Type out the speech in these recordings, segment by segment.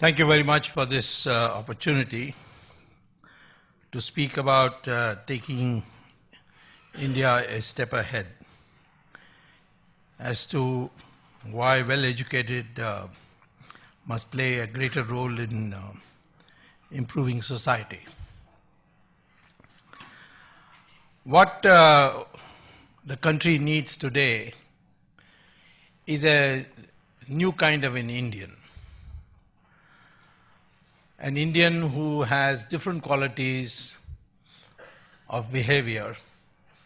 Thank you very much for this opportunity to speak about taking India a step ahead as to why well-educated must play a greater role in improving society. What the country needs today is a new kind of an Indian who has different qualities of behavior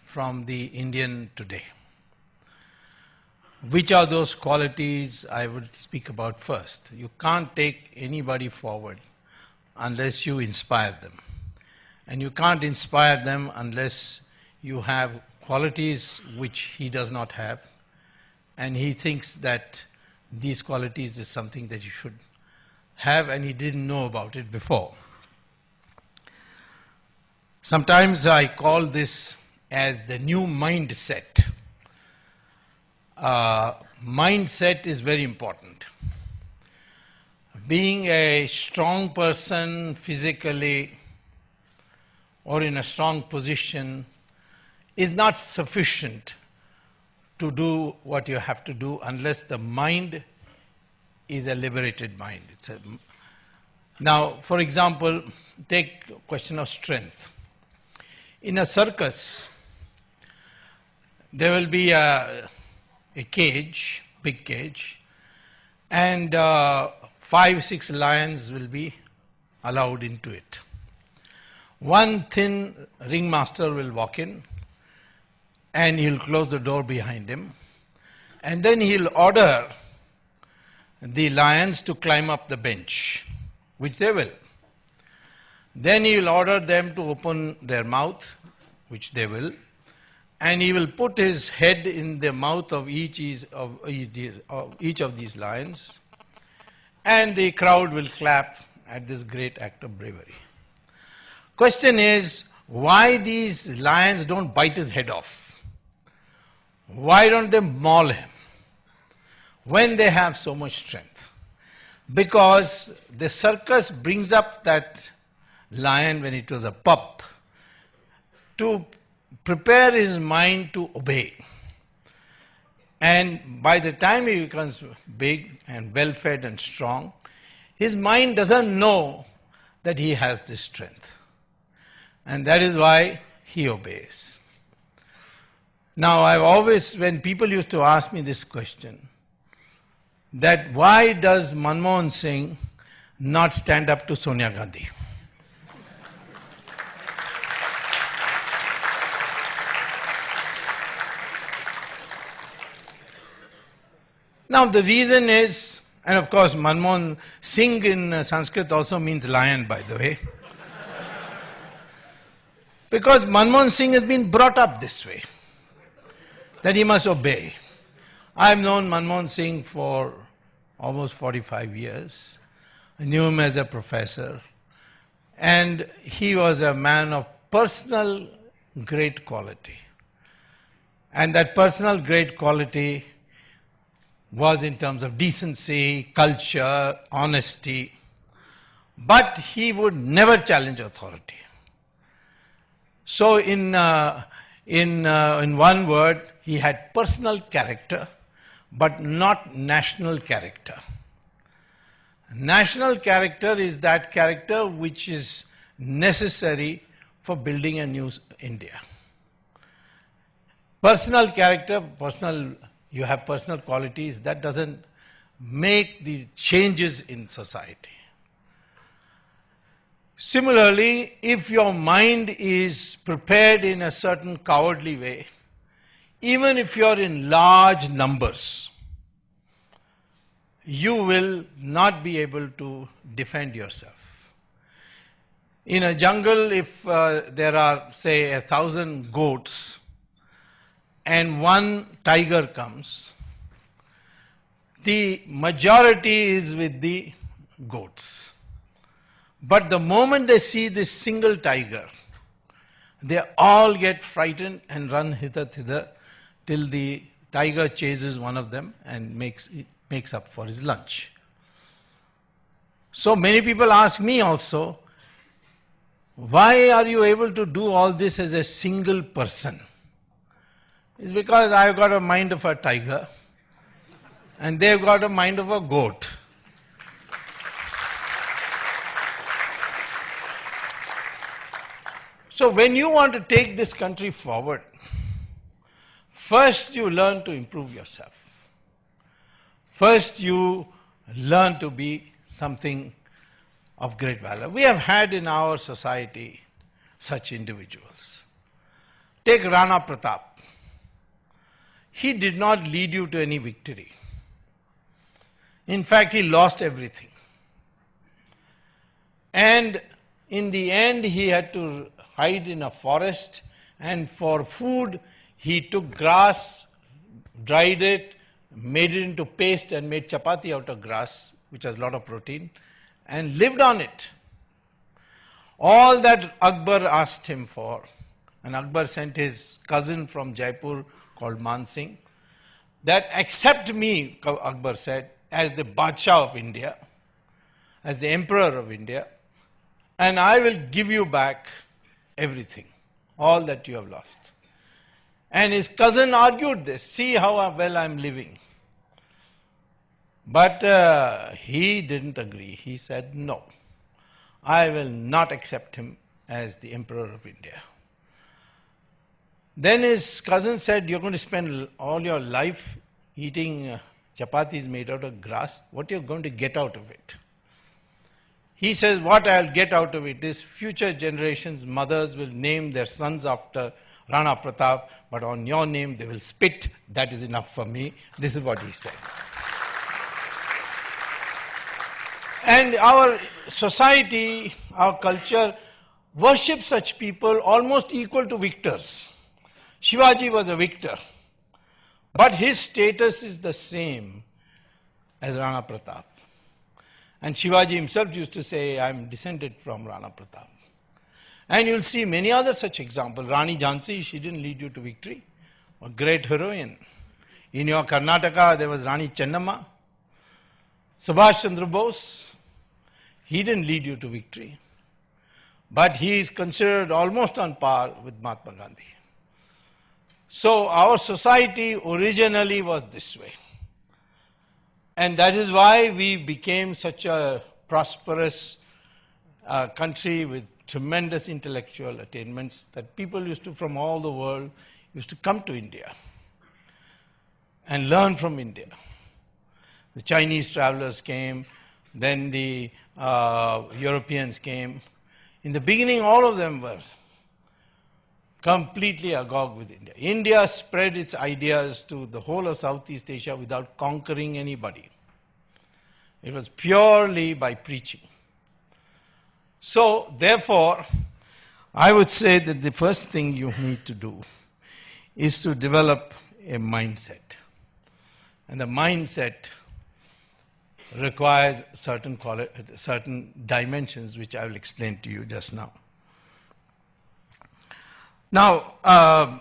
from the Indian today. Which are those qualities I would speak about first? You can't take anybody forward unless you inspire them. And you can't inspire them unless you have qualities which he does not have, and he thinks that these qualities is something that you should have and he didn't know about it before. Sometimes I call this as the new mindset. Mindset is very important. Being a strong person physically or in a strong position is not sufficient to do what you have to do unless the mind is a liberated mind. Now, for example, take question of strength. In a circus, there will be a cage, big cage, and 5-6 lions will be allowed into it. One thin ringmaster will walk in, and he'll close the door behind him, and then he'll order the lions to climb up the bench, which they will. Then he will order them to open their mouth, which they will, and he will put his head in the mouth of each of these lions, and the crowd will clap at this great act of bravery. Question is, why these lions don't bite his head off? Why don't they maul him when they have so much strength? Because the circus brings up that lion when it was a pup to prepare his mind to obey. And by the time he becomes big and well-fed and strong, his mind doesn't know that he has this strength. And that is why he obeys. Now, I've always, when people used to ask me this question, that why does Manmohan Singh not stand up to Sonia Gandhi? Now, the reason is, and of course, Manmohan Singh in Sanskrit also means lion, by the way. Because Manmohan Singh has been brought up this way, that he must obey. I've known Manmohan Singh for almost 45 years. I knew him as a professor. And he was a man of personal great quality. And that personal great quality was in terms of decency, culture, honesty. But he would never challenge authority. So in one word, he had personal character, but not national character. National character is that character which is necessary for building a new India. Personal character, you have personal qualities, that doesn't make the changes in society. Similarly, if your mind is prepared in a certain cowardly way, even if you are in large numbers, you will not be able to defend yourself. In a jungle, if there are, say, 1,000 goats and one tiger comes, the majority is with the goats. But the moment they see this single tiger, they all get frightened and run hither-thither till the tiger chases one of them and makes up for his lunch. So many people ask me also, why are you able to do all this as a single person? It's because I've got a mind of a tiger and they've got a mind of a goat. So when you want to take this country forward, first you learn to improve yourself. First you learn to be something of great value. We have had in our society such individuals. Take Rana Pratap. He did not lead you to any victory. In fact, he lost everything. And in the end, he had to hide in a forest, and for food, he took grass, dried it, made it into paste and made chapati out of grass, which has a lot of protein, and lived on it. All that Akbar asked him for, and Akbar sent his cousin from Jaipur called Man Singh, that accept me, Akbar said, as the Badshah of India, as the Emperor of India, and I will give you back everything, all that you have lost. And his cousin argued this, see how well I'm living. But he didn't agree. He said, no, I will not accept him as the Emperor of India. Then his cousin said, you're going to spend all your life eating chapatis made out of grass. What are you going to get out of it? He says, what I'll get out of it is future generations, mothers will name their sons after Rana Pratap, but on your name they will spit. That is enough for me. This is what he said. And our society, our culture worships such people almost equal to victors. Shivaji was a victor, but his status is the same as Rana Pratap. And Shivaji himself used to say, I'm descended from Rana Pratap. And you'll see many other such examples. Rani Jhansi, she didn't lead you to victory. A great heroine. In your Karnataka, there was Rani Chennamma. Subhash Chandra Bose, he didn't lead you to victory. But he is considered almost on par with Mahatma Gandhi. So our society originally was this way. And that is why we became such a prosperous country with tremendous intellectual attainments that people used to, from all the world, used to come to India and learn from India. The Chinese travelers came, then the Europeans came. In the beginning, all of them were completely agog with India. India spread its ideas to the whole of Southeast Asia without conquering anybody. It was purely by preaching. So, therefore, I would say that the first thing you need to do is to develop a mindset. And the mindset requires certain dimensions, which I will explain to you just now. Now,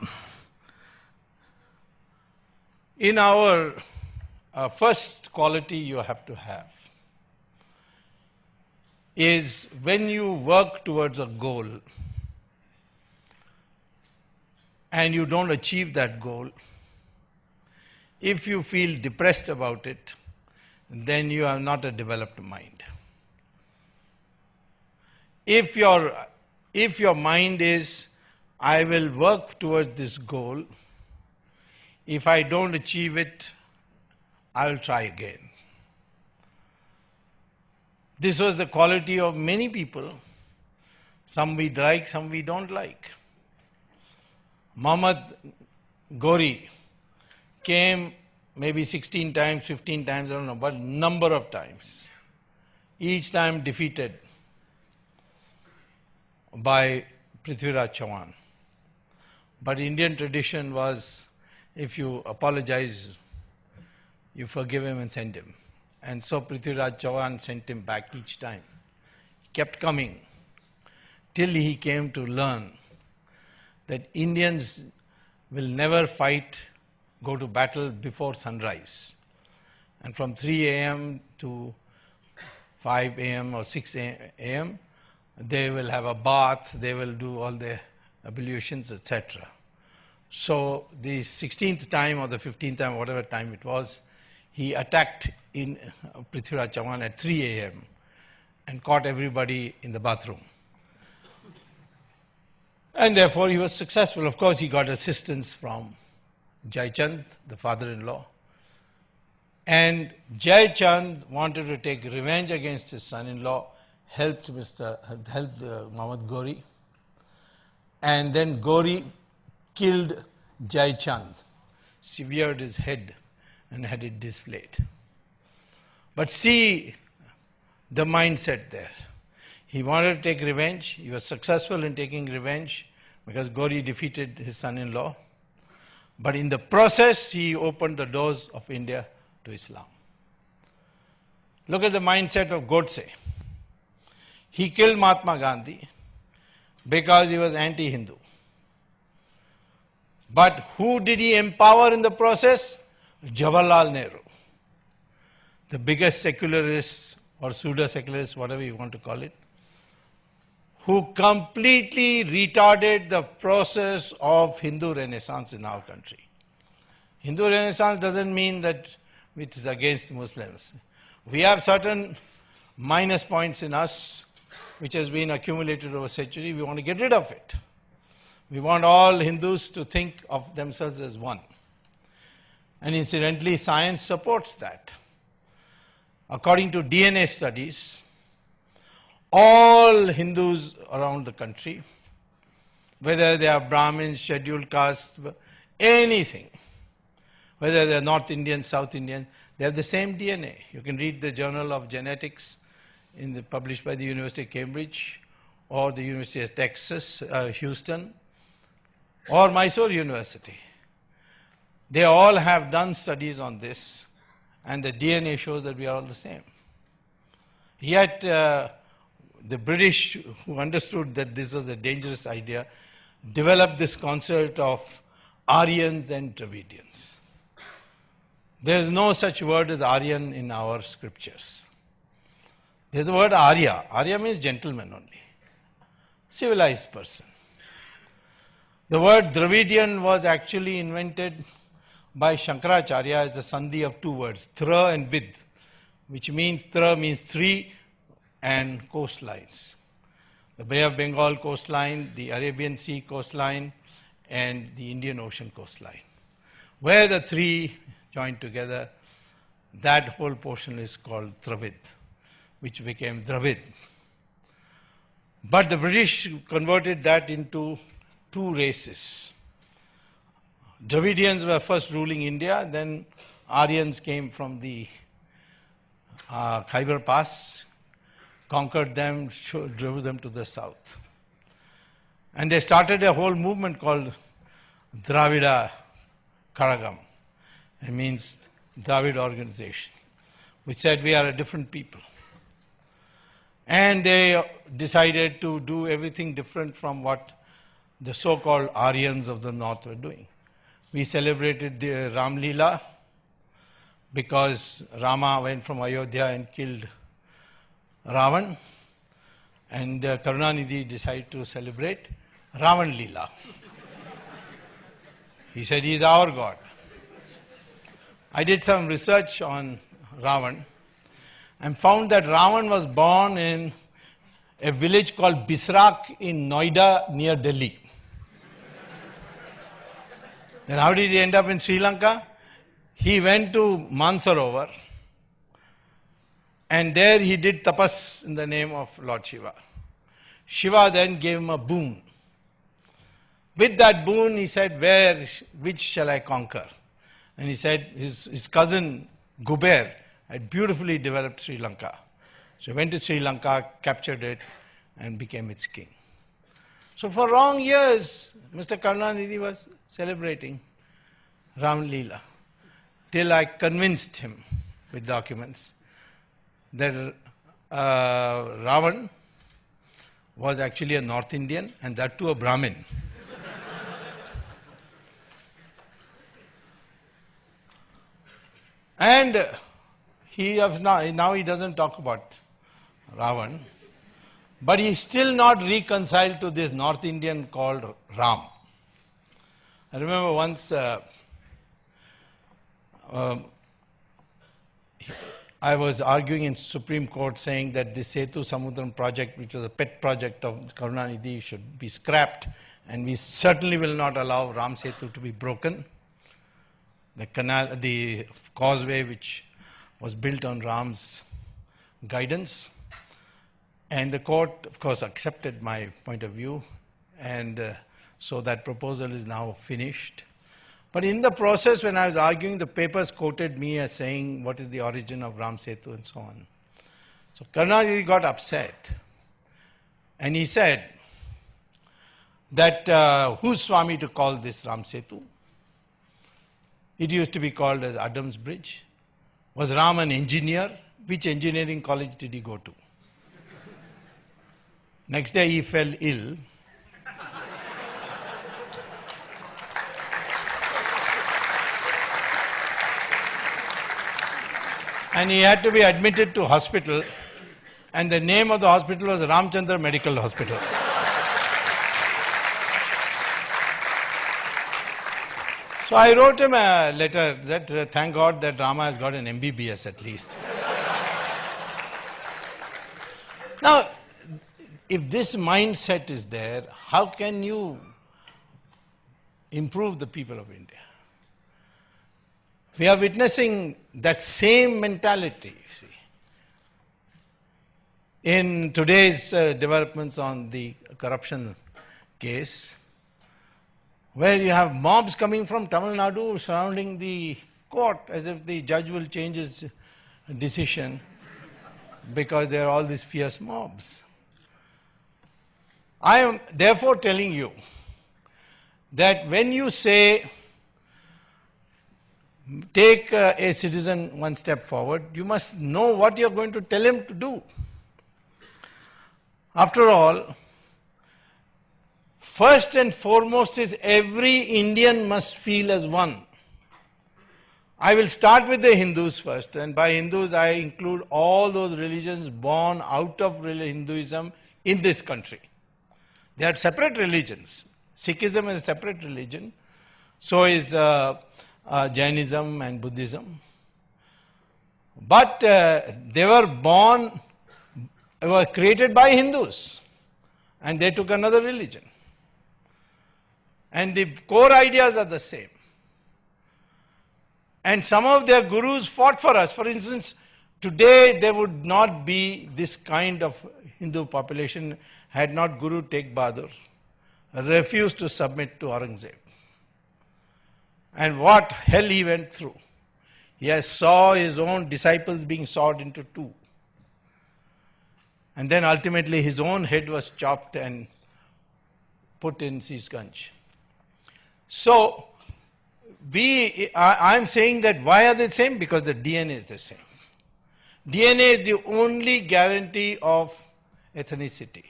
in our first quality you have to have is when you work towards a goal and you don't achieve that goal, if you feel depressed about it, then you have not a developed mind. If your mind is, I will work towards this goal, if I don't achieve it, I will try again. This was the quality of many people. Some we like, some we don't like. Muhammad Ghori came maybe 16 times, 15 times, I don't know, but number of times. Each time defeated by Prithviraj Chauhan. But Indian tradition was, if you apologize, you forgive him and send him. And so Prithviraj Chauhan sent him back each time. He kept coming till he came to learn that Indians will never fight, go to battle before sunrise. And from 3 a.m. to 5 a.m. or 6 a.m., they will have a bath, they will do all their ablutions, etc. So the 16th time or the 15th time, whatever time it was, he attacked in Prithviraj Chauhan at 3 a.m. and caught everybody in the bathroom. And therefore he was successful. Of course, he got assistance from Jai Chand, the father-in-law. And Jai Chand wanted to take revenge against his son-in-law, helped Muhammad Ghori. And then Ghori killed Jai Chand, severed his head and had it displayed. But see the mindset there. He wanted to take revenge. He was successful in taking revenge because Ghori defeated his son-in-law. But in the process, he opened the doors of India to Islam. Look at the mindset of Godse. He killed Mahatma Gandhi because he was anti-Hindu. But who did he empower in the process? Jawaharlal Nehru, the biggest secularist or pseudo-secularist, whatever you want to call it, who completely retarded the process of Hindu Renaissance in our country. Hindu Renaissance doesn't mean that it is against Muslims. We have certain minus points in us which has been accumulated over centuries. We want to get rid of it. We want all Hindus to think of themselves as one. And incidentally, science supports that. According to DNA studies, all Hindus around the country, whether they are Brahmins, scheduled castes, anything, whether they are North Indian, South Indian, they have the same DNA. You can read the Journal of Genetics published by the University of Cambridge or the University of Texas, Houston, or Mysore University. They all have done studies on this, and the DNA shows that we are all the same. Yet, the British, who understood that this was a dangerous idea, developed this concept of Aryans and Dravidians. There is no such word as Aryan in our scriptures. There is the word Arya. Arya means gentleman only, civilized person. The word Dravidian was actually invented by Shankaracharya as a sandhi of two words, Thra and Vid, which means Thra means three and coastlines. The Bay of Bengal coastline, the Arabian Sea coastline, and the Indian Ocean coastline. Where the three joined together, that whole portion is called Dravid, which became Dravid. But the British converted that into two races. Dravidians were first ruling India, then Aryans came from the Khyber Pass, conquered them, drove them to the south. And they started a whole movement called Dravida Karagam. It means Dravid organization, which said we are a different people. And they decided to do everything different from what the so-called Aryans of the north were doing. We celebrated the Ram Leela because Rama went from Ayodhya and killed Ravan, and Karunanidhi decided to celebrate Ravan Leela. He said he is our God. I did some research on Ravan and found that Ravan was born in a village called Bisrak in Noida near Delhi. Then how did he end up in Sri Lanka? He went to Mansarovar and there he did tapas in the name of Lord Shiva. Shiva then gave him a boon. With that boon he said, which shall I conquer? And he said his cousin Guber had beautifully developed Sri Lanka. So he went to Sri Lanka, captured it and became its king. So for long years, Mr. Karunanidhi was celebrating Ram Leela till I convinced him with documents that Ravan was actually a North Indian and that too a Brahmin. And now he doesn't talk about Ravan. But he is still not reconciled to this North Indian called Ram. I remember once I was arguing in Supreme Court saying that this Setu Samudram project, which was a pet project of Karunanidhi, should be scrapped, and we certainly will not allow Ram Setu to be broken. The canal, the causeway which was built on Ram's guidance. And the court, of course, accepted my point of view, and so that proposal is now finished. But in the process, when I was arguing, the papers quoted me as saying, what is the origin of Ram Setu and so on. So Karunanidhi got upset, and he said that who's Swami to call this Ram Setu? It used to be called as Adams Bridge. Was Ram an engineer? Which engineering college did he go to? Next day he fell ill. And he had to be admitted to hospital, and the name of the hospital was Ramchandra Medical Hospital. So I wrote him a letter that thank God that Rama has got an MBBS at least. Now, if this mindset is there, how can you improve the people of India? We are witnessing that same mentality, you see, in today's developments on the corruption case, where you have mobs coming from Tamil Nadu surrounding the court as if the judge will change his decision because there are all these fierce mobs. I am therefore telling you that when you say take a citizen one step forward, you must know what you are going to tell him to do. After all, first and foremost is every Indian must feel as one. I will start with the Hindus first, and by Hindus I include all those religions born out of Hinduism in this country. They are separate religions. Sikhism is a separate religion. So is Jainism and Buddhism. But they were created by Hindus, and they took another religion. And the core ideas are the same. And some of their gurus fought for us. For instance, today there would not be this kind of Hindu population had not Guru Tegh Bahadur refused to submit to Aurangzeb. And what hell he went through. He saw his own disciples being sawed into two. And then ultimately his own head was chopped and put in Sisganj. So, I am saying that why are they the same? Because the DNA is the same. DNA is the only guarantee of ethnicity.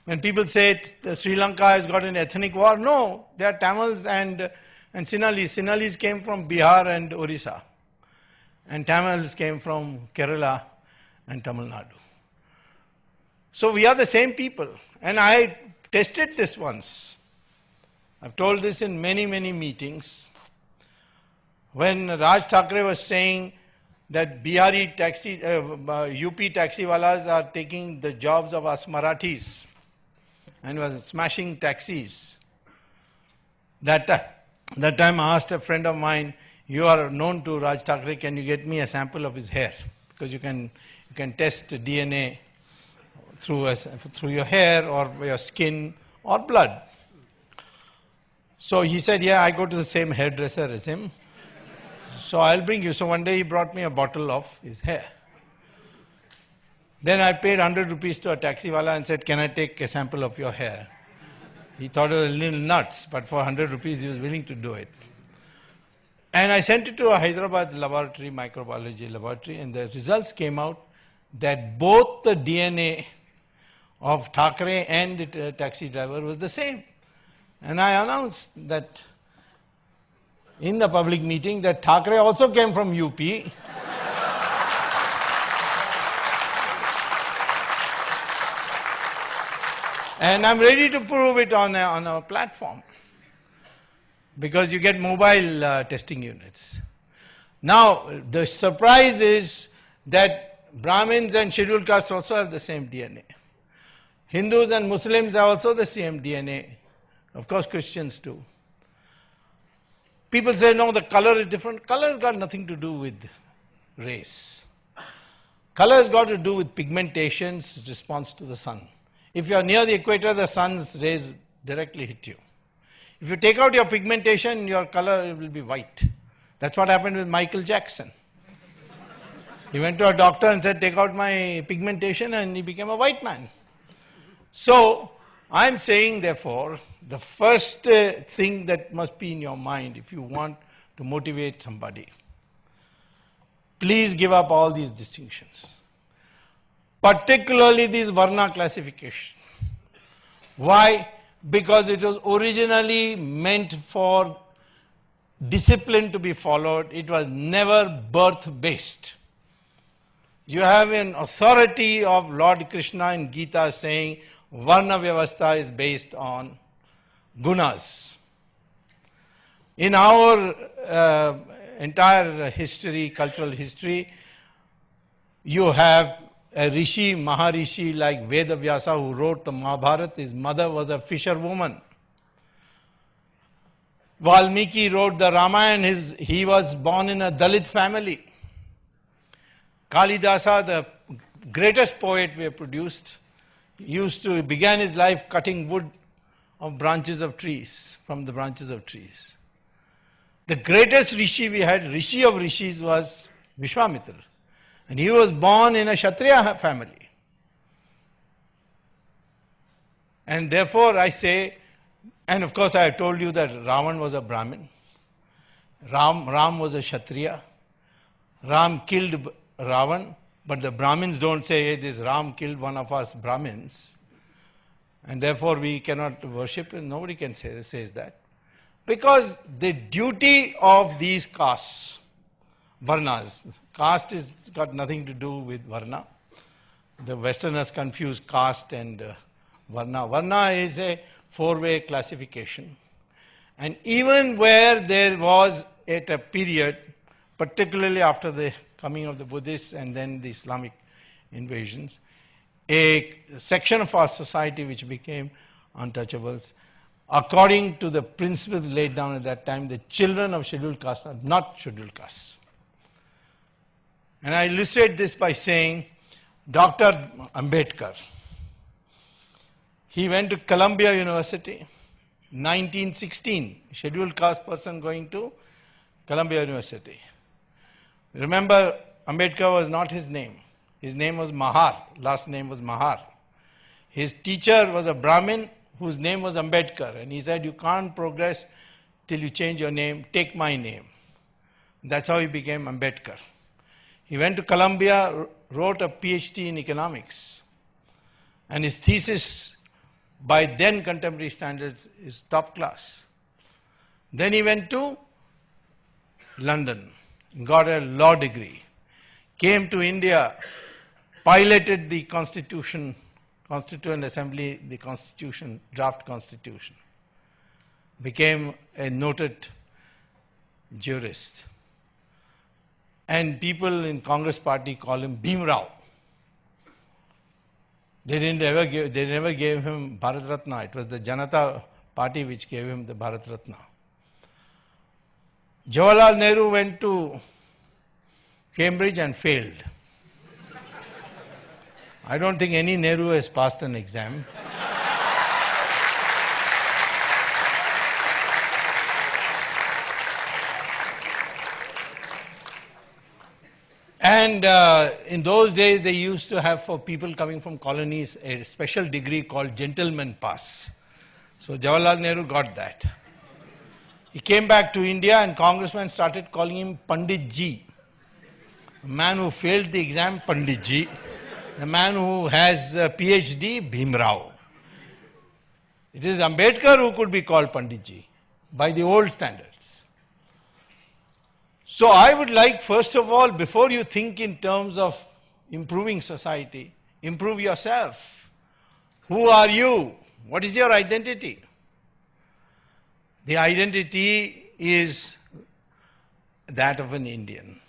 When people say Sri Lanka has got an ethnic war, no, they are Tamils and Sinhalese. Sinhalese came from Bihar and Orissa, and Tamils came from Kerala and Tamil Nadu. So we are the same people, and I tested this once. I've told this in many, many meetings. When Raj Thakre was saying that Bihari taxi, UP taxiwalas are taking the jobs of us Marathis and was smashing taxis. That time I asked a friend of mine, you are known to Raj Thakre, can you get me a sample of his hair? Because you can test DNA through your hair or your skin or blood. So he said, yeah, I go to the same hairdresser as him. So I'll bring you. So one day he brought me a bottle of his hair. Then I paid 100 rupees to a taxiwala and said, can I take a sample of your hair? He thought it was a little nuts, but for 100 rupees he was willing to do it. And I sent it to a Hyderabad laboratory, microbiology laboratory, and the results came out that both the DNA of Thakre and the taxi driver was the same. And I announced that in the public meeting that Thakre also came from UP. And I'm ready to prove it on a platform, because you get mobile testing units. Now, the surprise is that Brahmins and scheduled castes also have the same DNA. Hindus and Muslims have also the same DNA. Of course, Christians too. People say, no, the color is different. Color has got nothing to do with race. Color has got to do with pigmentation's response to the sun. If you are near the equator, the sun's rays directly hit you. If you take out your pigmentation, your color will be white. That's what happened with Michael Jackson. He went to a doctor and said, take out my pigmentation, and he became a white man. So, I'm saying, therefore, the first thing that must be in your mind if you want to motivate somebody, please give up all these distinctions, particularly this Varna classification. Why? Because it was originally meant for discipline to be followed. It was never birth-based. You have an authority of Lord Krishna in Gita saying Varna Vyavastha is based on gunas. In our entire history, cultural history, you have a rishi, Maharishi like Vedavyasa, who wrote the Mahabharata. His mother was a fisherwoman. Valmiki wrote the Ramayana. He was born in a Dalit family. Kalidasa, the greatest poet we have produced, began his life cutting wood of branches of trees, from the branches of trees. The greatest rishi we had, rishi of rishis, was Vishwamitra. And he was born in a Kshatriya family. And therefore I say, and of course I have told you that Ravan was a Brahmin. Ram was a Kshatriya. Ram killed Ravan, but the Brahmins don't say, hey, this Ram killed one of us Brahmins, and therefore we cannot worship him. Nobody can says that. Because the duty of these castes, Varnas, caste has got nothing to do with Varna. The Westerners confuse caste and Varna. Varna is a four-way classification. And even where there was at a period, particularly after the coming of the Buddhists and then the Islamic invasions, a section of our society which became untouchables, according to the principles laid down at that time, the children of scheduled castes are not scheduled castes. And I illustrate this by saying, Dr. Ambedkar, he went to Columbia University, 1916, scheduled caste person going to Columbia University. Remember, Ambedkar was not his name. His name was Mahar, last name was Mahar. His teacher was a Brahmin whose name was Ambedkar, and he said, you can't progress till you change your name, take my name. That's how he became Ambedkar. He went to Columbia, wrote a PhD in economics, and his thesis by then contemporary standards is top class. Then he went to London, got a law degree, came to India, piloted the Constitution, Constituent Assembly, the Constitution, draft Constitution, became a noted jurist. And people in Congress party call him Bhim Rao. They never gave him Bharat Ratna. It was the Janata Party which gave him the Bharat Ratna. Jawaharlal Nehru went to Cambridge and failed. I don't think any Nehru has passed an exam. And in those days, they used to have, for people coming from colonies, a special degree called Gentleman Pass. So Jawaharlal Nehru got that. He came back to India, and congressmen started calling him Pandit Ji. A man who failed the exam, Pandit Ji. The man who has a PhD, Bhim Rao. It is Ambedkar who could be called Pandit Ji by the old standards. So I would like, first of all, before you think in terms of improving society, improve yourself. Who are you? What is your identity? The identity is that of an Indian.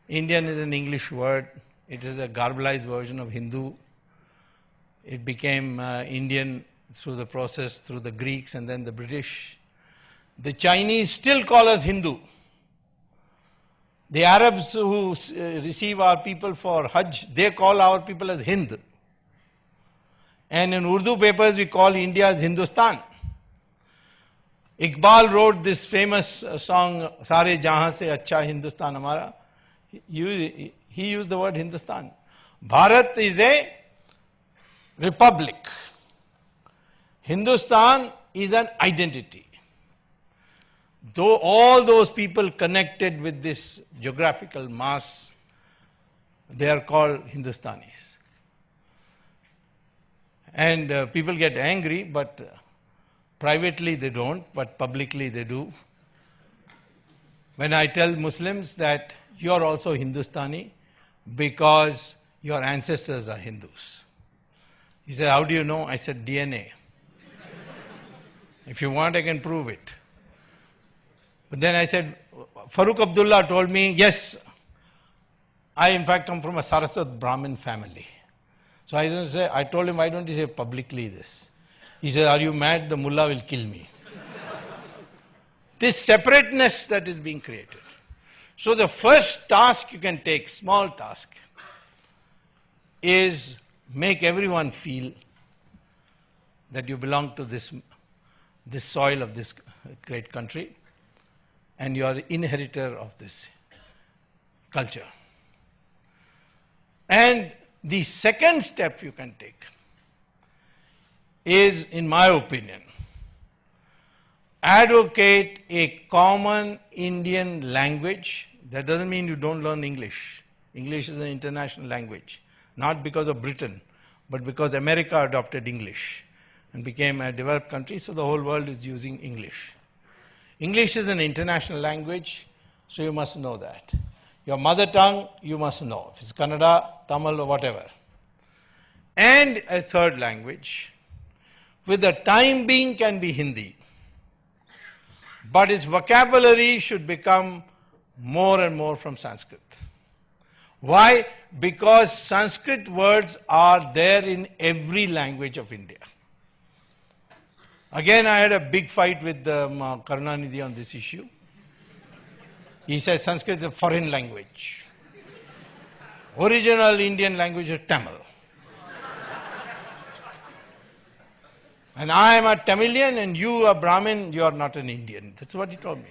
Indian is an English word. It is a garbalized version of Hindu. It became Indian through the process, through the Greeks and then the British. The Chinese still call us Hindu. The Arabs who receive our people for Hajj, they call our people as Hind. And in Urdu papers, we call India as Hindustan. Iqbal wrote this famous song, Sare Jahan Se Acha Hindustan Hamara. He used the word Hindustan. Bharat is a republic. Hindustan is an identity. Though all those people connected with this geographical mass, they are called Hindustanis. And people get angry, but privately they don't, but publicly they do. When I tell Muslims that you are also Hindustani because your ancestors are Hindus. He said, how do you know? I said, DNA. If you want, I can prove it. But then I said, Farooq Abdullah told me, yes, I in fact come from a Saraswat Brahmin family. So I told him, why don't you say publicly this? He said, are you mad? The mullah will kill me. This separateness that is being created. So the first task you can take, small task, is make everyone feel that you belong to this soil of this great country and you are the inheritor of this culture. And the second step you can take is, in my opinion, advocate a common Indian language. That doesn't mean you don't learn English. English is an international language, not because of Britain, but because America adopted English and became a developed country, so the whole world is using English. English is an international language, so you must know that. Your mother tongue, you must know. If it's Kannada, Tamil, or whatever. And a third language, with the time being, can be Hindi. But its vocabulary should become more and more from Sanskrit. Why? Because Sanskrit words are there in every language of India. Again, I had a big fight with Karunanidhi on this issue. He said Sanskrit is a foreign language. Original Indian language is Tamil. And I am a Tamilian and you are Brahmin, you are not an Indian. That's what he told me.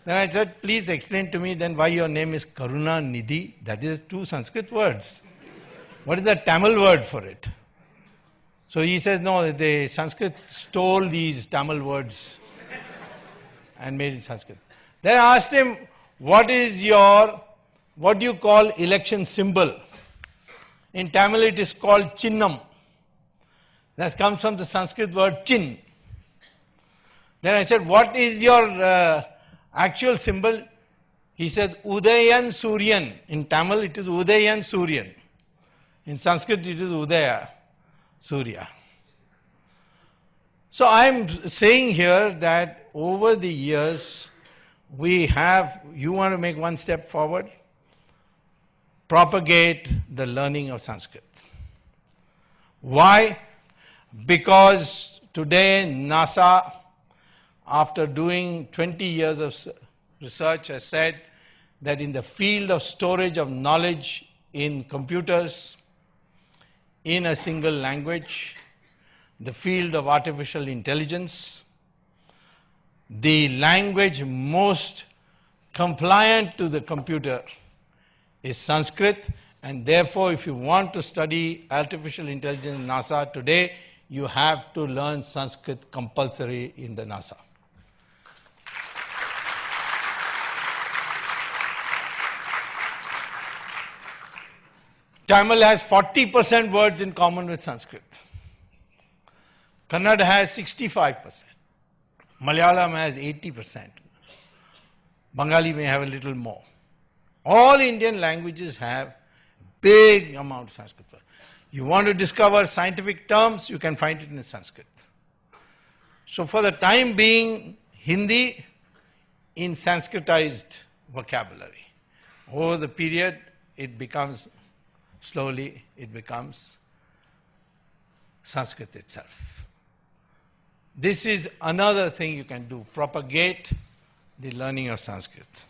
Then I said, please explain to me then why your name is Karunanidhi. That is two Sanskrit words. What is the Tamil word for it? So he says, no, the Sanskrit stole these Tamil words and made it Sanskrit. Then I asked him, what do you call election symbol? In Tamil it is called Chinnam. That comes from the Sanskrit word chin. Then I said, what is your actual symbol? He said, Udayan Suryan. In Tamil it is Udayan Suryan. In Sanskrit it is Udaya Surya. So I am saying here that over the years, you want to make one step forward? Propagate the learning of Sanskrit. Why? Because today NASA, after doing 20 years of research, has said that in the field of storage of knowledge in computers, in a single language, the field of artificial intelligence, the language most compliant to the computer is Sanskrit, and therefore if you want to study artificial intelligence in NASA today, you have to learn Sanskrit compulsory in the NASA. Tamil has 40% words in common with Sanskrit. Kannada has 65%. Malayalam has 80%. Bengali may have a little more. All Indian languages have big amount of Sanskrit. You want to discover scientific terms, you can find it in Sanskrit. So for the time being, Hindi in Sanskritized vocabulary. Over the period, it becomes, slowly, it becomes Sanskrit itself. This is another thing you can do, propagate the learning of Sanskrit.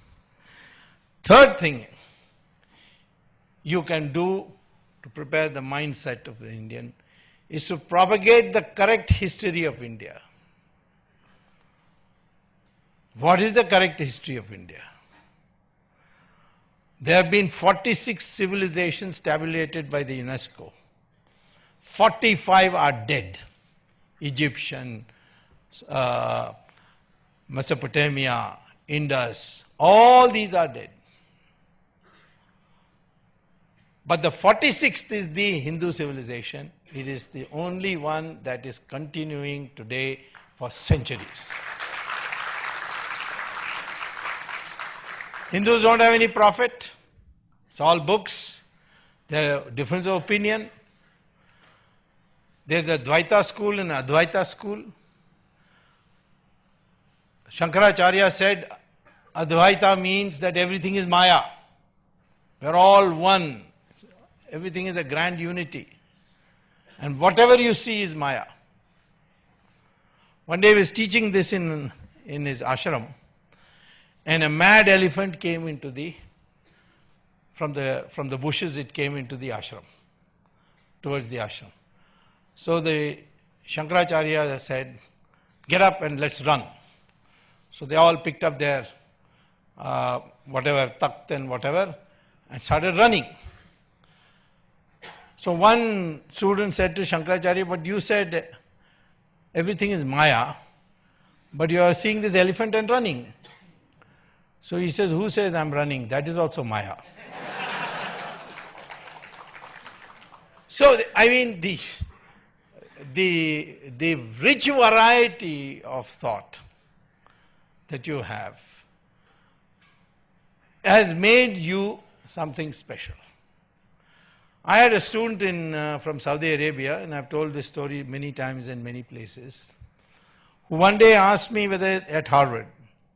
Third thing you can do to prepare the mindset of the Indian is to propagate the correct history of India. What is the correct history of India? There have been 46 civilizations tabulated by the UNESCO. 45 are dead. Egyptian, Mesopotamia, Indus, all these are dead. But the 46th is the Hindu civilization. It is the only one that is continuing today for centuries. Hindus don't have any prophet. It's all books. There are difference of opinion. There's a Dvaita school and Advaita school. Shankaracharya said Advaita means that everything is Maya. We're all one. Everything is a grand unity. And whatever you see is Maya. One day he was teaching this in his ashram, and a mad elephant came into from the bushes, it came into the ashram, towards the ashram. So the Shankaracharya said, get up and let's run. So they all picked up their whatever, takht and whatever, and started running. So one student said to Shankaracharya, but you said everything is Maya, but you are seeing this elephant and running. So he says, who says I'm running? That is also Maya. So, I mean, the rich variety of thought that you have has made you something special. I had a student from Saudi Arabia, and I've told this story many times in many places, who one day asked me whether at Harvard,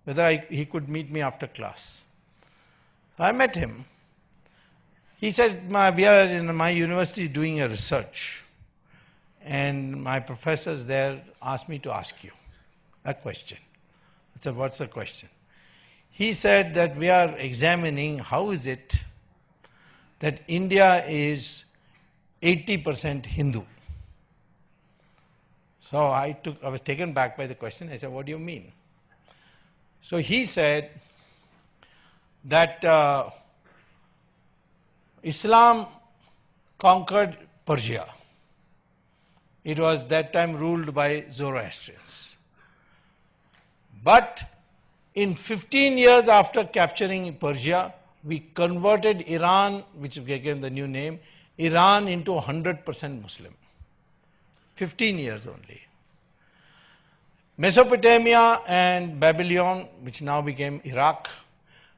whether he could meet me after class. So I met him. He said, we are in my university doing a research, and my professors there asked me to ask you a question. I said, what's the question? He said that we are examining how is it that India is 80% Hindu. So I was taken back by the question. I said, what do you mean? So he said that Islam conquered Persia. It was that time ruled by Zoroastrians. But in 15 years after capturing Persia, we converted Iran, which became the new name, Iran into 100% Muslim. 15 years only. Mesopotamia and Babylon, which now became Iraq,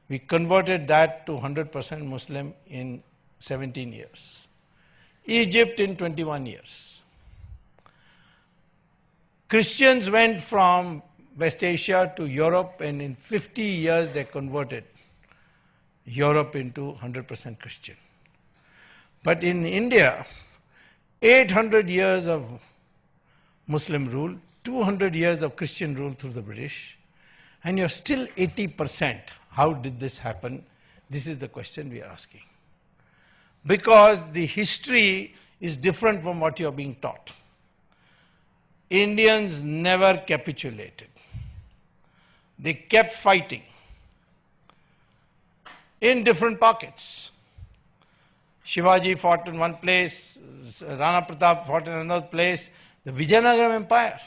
we converted that to 100% Muslim in 17 years. Egypt in 21 years. Christians went from West Asia to Europe, and in 50 years they converted Europe into 100% Christian. But in India, 800 years of Muslim rule, 200 years of Christian rule through the British, and you're still 80%. How did this happen? This is the question we are asking. Because the history is different from what you are being taught. Indians never capitulated. They kept fighting in different pockets. Shivaji fought in one place, Rana Pratap fought in another place, the Vijayanagara Empire.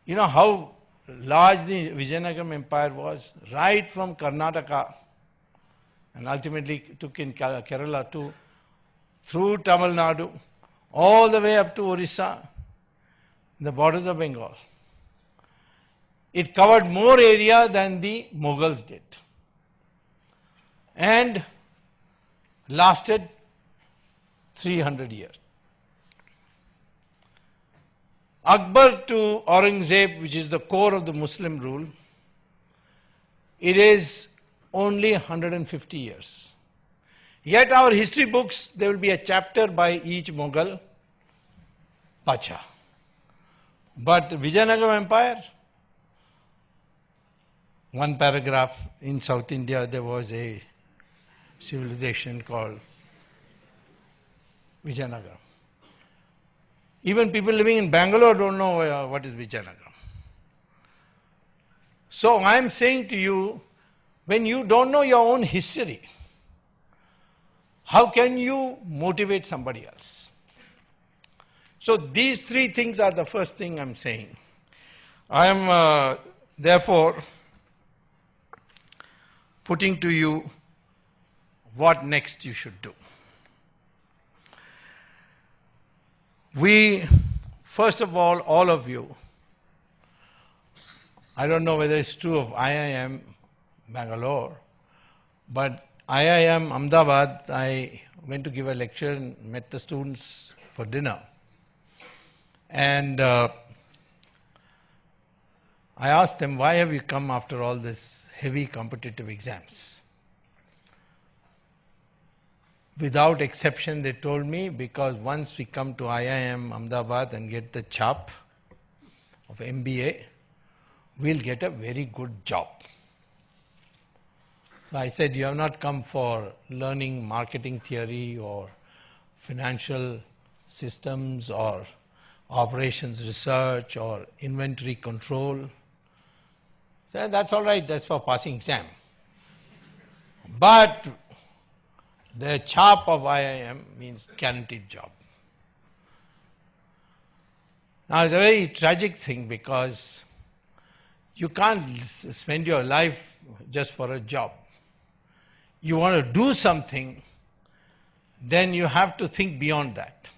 You know how large the Vijayanagara Empire was, right from Karnataka, and ultimately took in Kerala too, through Tamil Nadu, all the way up to Orissa, the borders of Bengal. It covered more area than the Mughals did, and lasted 300 years. Akbar to Aurangzeb, which is the core of the Muslim rule, it is only 150 years. Yet our history books, there will be a chapter by each Mughal Pacha. But Vijayanagara Empire, one paragraph, in South India there was a civilization called Vijayanagara. Even people living in Bangalore don't know what is Vijayanagara. So I am saying to you, when you don't know your own history, how can you motivate somebody else? So these three things are the first thing I'm saying. I am therefore putting to you what next you should do. We, first of all of you, I don't know whether it's true of IIM Bangalore, but IIM Ahmedabad, I went to give a lecture and met the students for dinner. And I asked them, why have you come after all this heavy competitive exams? Without exception, they told me, because once we come to IIM Ahmedabad and get the chap of MBA, we'll get a very good job. So I said, you have not come for learning marketing theory or financial systems or operations research or inventory control. So that's all right, that's for passing exam. But the chap of IIM means guaranteed job. Now it's a very tragic thing, because you can't spend your life just for a job. You want to do something, then you have to think beyond that.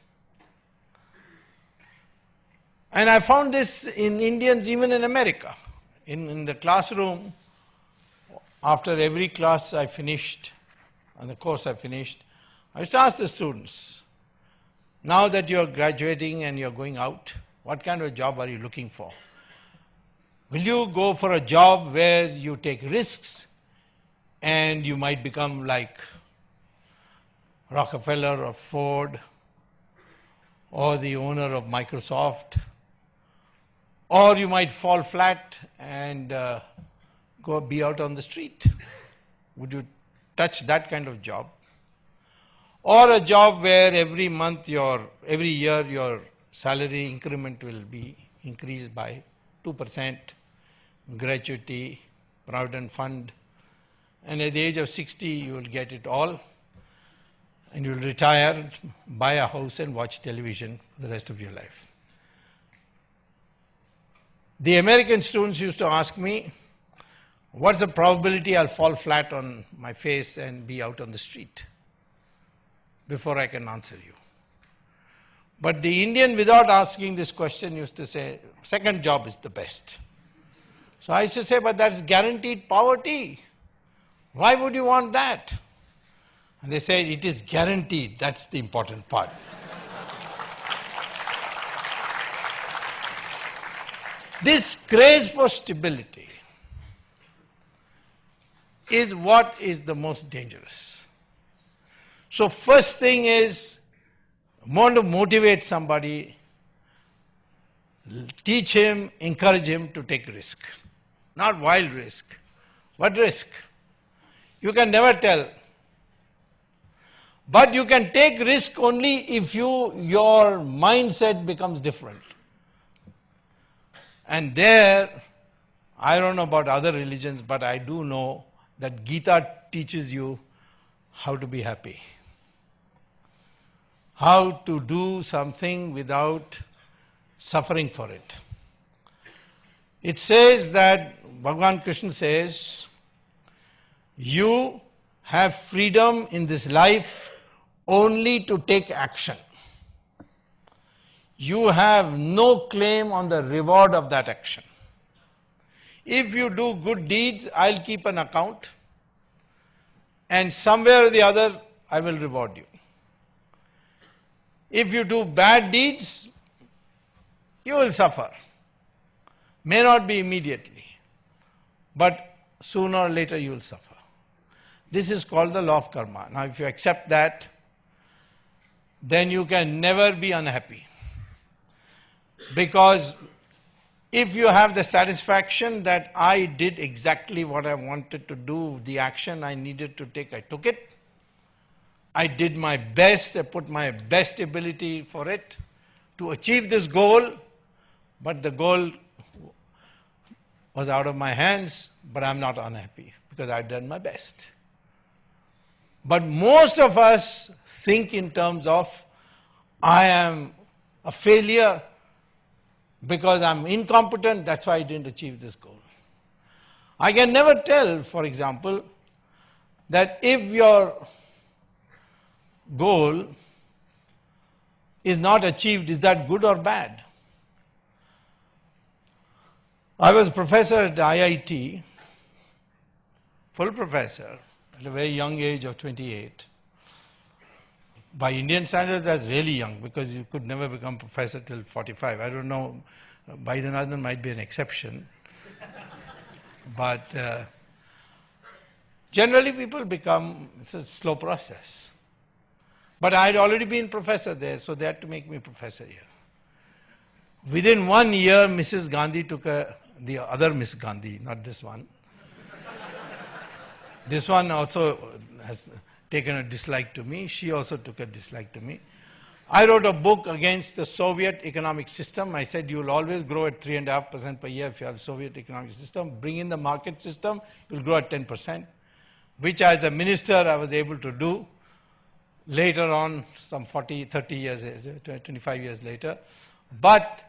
And I found this in Indians, even in America. In the classroom, after every class I finished, and the course I finished, I used to ask the students, now that you're graduating and you're going out, what kind of job are you looking for? Will you go for a job where you take risks and you might become like Rockefeller or Ford or the owner of Microsoft? Or you might fall flat and go be out on the street? Would you touch that kind of job? Or a job where every year your salary increment will be increased by 2%, gratuity, provident fund, and at the age of 60 you will get it all, and you will retire, buy a house and watch television for the rest of your life. The American students used to ask me, what's the probability I'll fall flat on my face and be out on the street before I can answer you? But the Indian, without asking this question, used to say, second job is the best. So I used to say, but that's guaranteed poverty. Why would you want that? And they said, it is guaranteed. That's the important part. This craze for stability is what is the most dangerous. So first thing is, want to motivate somebody, teach him, encourage him to take risk. Not wild risk, but risk. You can never tell. But you can take risk only if your mindset becomes different. And there, I don't know about other religions, but I do know that Gita teaches you how to be happy. How to do something without suffering for it. It says that, Bhagavan Krishna says, you have freedom in this life only to take action. You have no claim on the reward of that action. If you do good deeds, I'll keep an account, and somewhere or the other, I will reward you. If you do bad deeds, you will suffer. May not be immediately, but sooner or later you will suffer. This is called the law of karma. Now if you accept that, then you can never be unhappy. Because if you have the satisfaction that I did exactly what I wanted to do, the action I needed to take, I took it. I did my best, I put my best ability for it to achieve this goal, but the goal was out of my hands, but I'm not unhappy because I've done my best. But most of us think in terms of, I am a failure because I'm incompetent, that's why I didn't achieve this goal. I can never tell, for example, that if your goal is not achieved, is that good or bad? I was a professor at IIT, full professor, at a very young age of 28. By Indian standards, that's really young because you could never become professor till 45. I don't know, Baidyanath might be an exception. But generally people become, it's a slow process. But I had already been professor there, so they had to make me professor here. Within 1 year, Mrs. Gandhi took the other Miss Gandhi, not this one. This one also has taken a dislike to me. She also took a dislike to me. I wrote a book against the Soviet economic system. I said you will always grow at 3.5% per year if you have a Soviet economic system. Bring in the market system, you will grow at 10%, which as a minister I was able to do. Later on, some 40, 30 years, 25 years later. But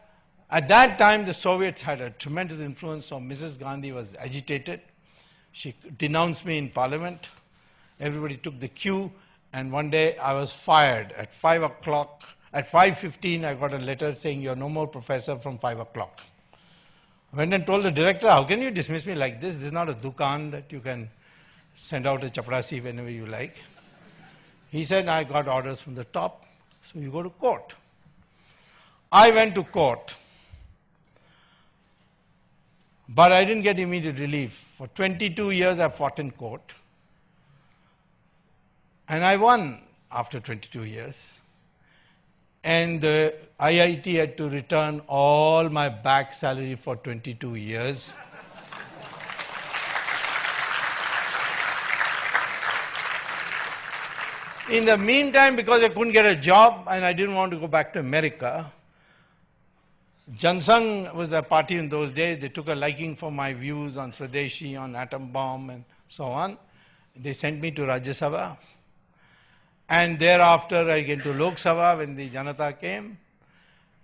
at that time, the Soviets had a tremendous influence, so Mrs. Gandhi was agitated. She denounced me in parliament. Everybody took the cue, and one day I was fired at 5 o'clock. At 5:15, I got a letter saying, you're no more professor from 5 o'clock. I went and told the director, how can you dismiss me like this? This is not a dukan that you can send out a chaprasi whenever you like. He said, I got orders from the top, so you go to court. I went to court, but I didn't get immediate relief. For 22 years, I fought in court, and I won after 22 years. And the IIT had to return all my back salary for 22 years. In the meantime, because I couldn't get a job and I didn't want to go back to America, Jansangh was the party in those days. They took a liking for my views on Swadeshi, on atom bomb and so on. They sent me to Rajya Sabha. And thereafter I came to Lok Sabha when the Janata came.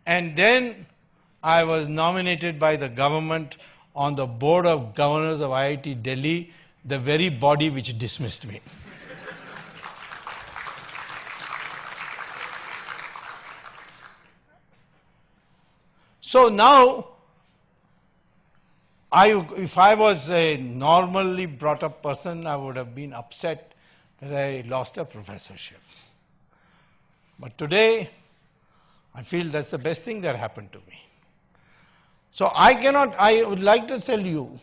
And then I was nominated by the government on the board of governors of IIT Delhi, the very body which dismissed me. So now, if I was a normally brought up person, I would have been upset that I lost a professorship. But today, I feel that's the best thing that happened to me. So I would like to tell you,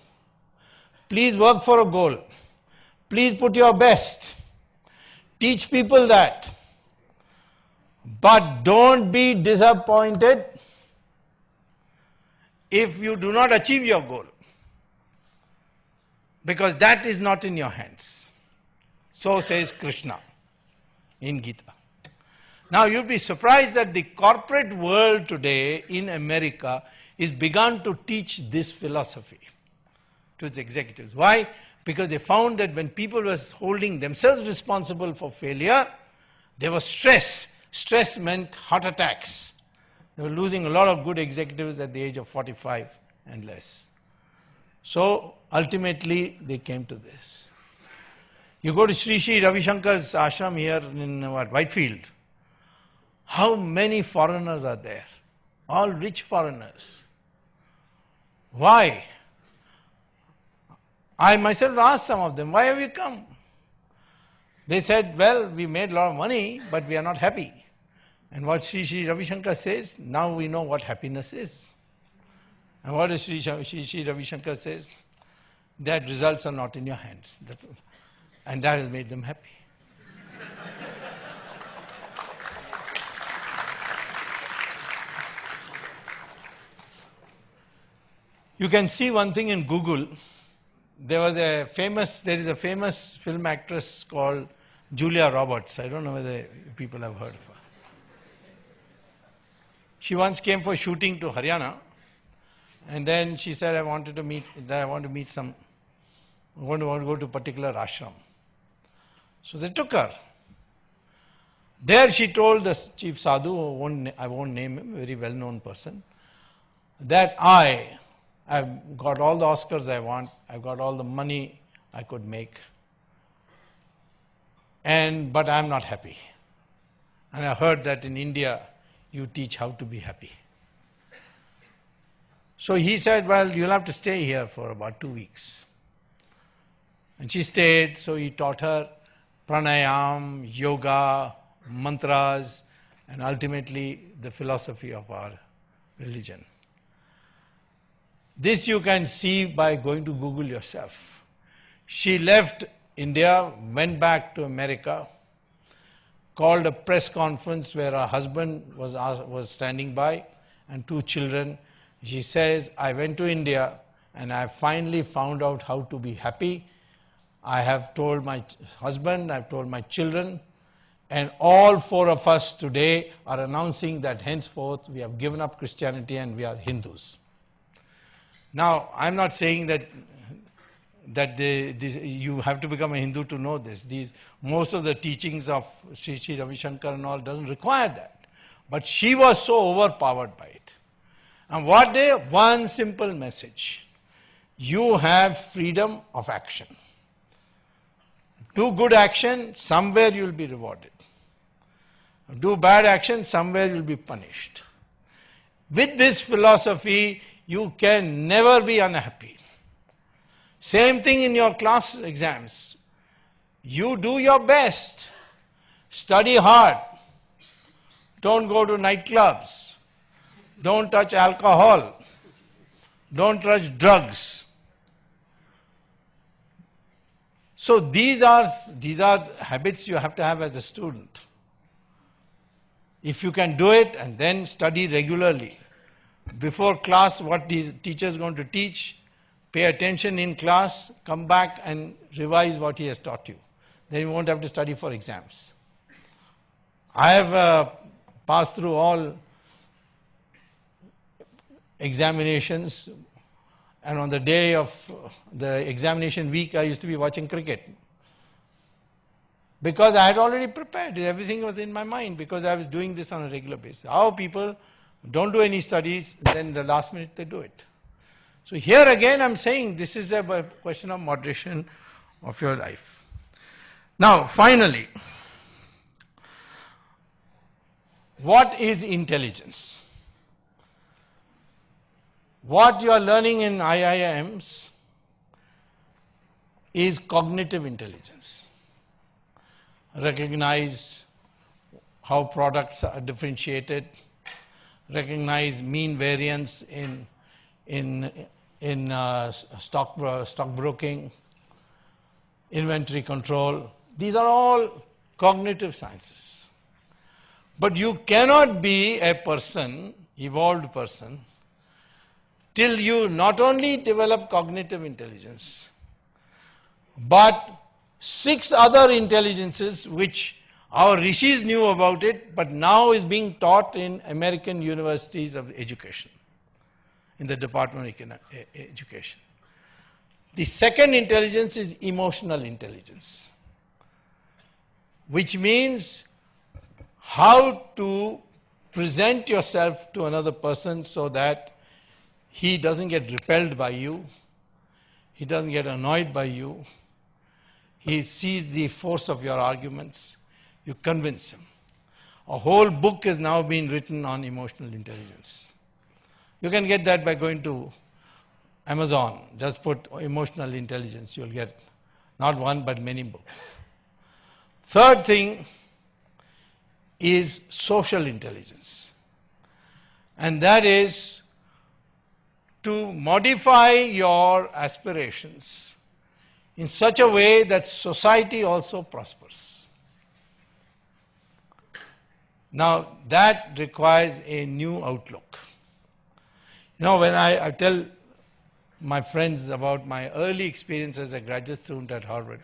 please work for a goal. Please put your best. Teach people that. But don't be disappointed if you do not achieve your goal, because that is not in your hands. So says Krishna in Gita. Now you'll be surprised that the corporate world today in America is begun to teach this philosophy to its executives. Why? Because they found that when people were holding themselves responsible for failure, there was stress. Stress meant heart attacks. They were losing a lot of good executives at the age of 45 and less. So ultimately they came to this. You go to Sri Ravi Shankar's ashram here in Whitefield. How many foreigners are there? All rich foreigners. Why? I myself asked some of them, why have you come? They said, well, we made a lot of money, but we are not happy. And what Sri Ravi Shankar says, now we know what happiness is. And what does Sri Ravi Shankar says? That results are not in your hands. And that has made them happy. You can see one thing in Google. There is a famous film actress called Julia Roberts. I don't know whether people have heard of her. She once came for shooting to Haryana, and then she said, I want to go to a particular ashram. So they took her. There she told the chief sadhu, I won't name him, a very well-known person, that I've got all the Oscars I want, I've got all the money I could make, but I'm not happy. And I heard that in India, you teach how to be happy. So he said, well, you'll have to stay here for about 2 weeks. And she stayed, so he taught her pranayam, yoga, mantras, and ultimately the philosophy of our religion. This you can see by going to Google yourself. She left India, went back to America, called a press conference where her husband was standing by and 2 children. She says, I went to India and I finally found out how to be happy. I have told my husband, I've told my children, and all 4 of us today are announcing that henceforth we have given up Christianity and we are Hindus. Now, I'm not saying that you have to become a Hindu to know this. Most of the teachings of Sri Ravi Shankar and all doesn't require that. But she was so overpowered by it. And one simple message. You have freedom of action. Do good action, somewhere you will be rewarded. Do bad action, somewhere you will be punished. With this philosophy, you can never be unhappy. Same thing in your class exams. You do your best. Study hard. Don't go to nightclubs. Don't touch alcohol. Don't touch drugs. So these are habits you have to have as a student. If you can do it and then study regularly. Before class, what the teacher is going to teach, pay attention in class, come back and revise what he has taught you. Then you won't have to study for exams. I have passed through all examinations, and on the day of the examination week, I used to be watching cricket. Because I had already prepared. Everything was in my mind because I was doing this on a regular basis. How people don't do any studies, then the last minute they do it. So here again I'm saying this is a question of moderation of your life. Now finally, what is intelligence? What you are learning in IIMs is cognitive intelligence. Recognize how products are differentiated, recognize mean variance in stockbroking, inventory control. These are all cognitive sciences. But you cannot be a person, evolved person, till you not only develop cognitive intelligence, but 6 other intelligences which our rishis knew about it, but now is being taught in American universities of education, in the Department of Education. The second intelligence is emotional intelligence, which means how to present yourself to another person so that he doesn't get repelled by you, he doesn't get annoyed by you, he sees the force of your arguments, you convince him. A whole book is now being written on emotional intelligence. You can get that by going to Amazon. Just put emotional intelligence. You'll get not one but many books. Third thing is social intelligence. And that is to modify your aspirations in such a way that society also prospers. Now, that requires a new outlook. You know, when I tell my friends about my early experience as a graduate student at Harvard,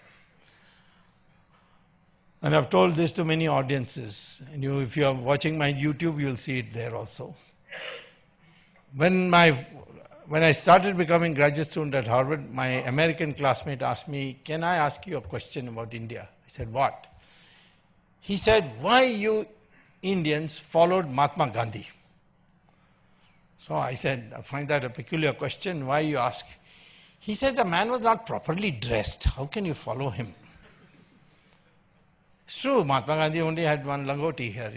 and I've told this to many audiences, and if you are watching my YouTube, you'll see it there also. When I started becoming graduate student at Harvard, my American classmate asked me, "Can I ask you a question about India?" I said, "What?" He said, "Why you Indians followed Mahatma Gandhi?" So I said, "I find that a peculiar question. Why you ask?" He said, "The man was not properly dressed. How can you follow him?" It's true, Mahatma Gandhi only had one langoti here,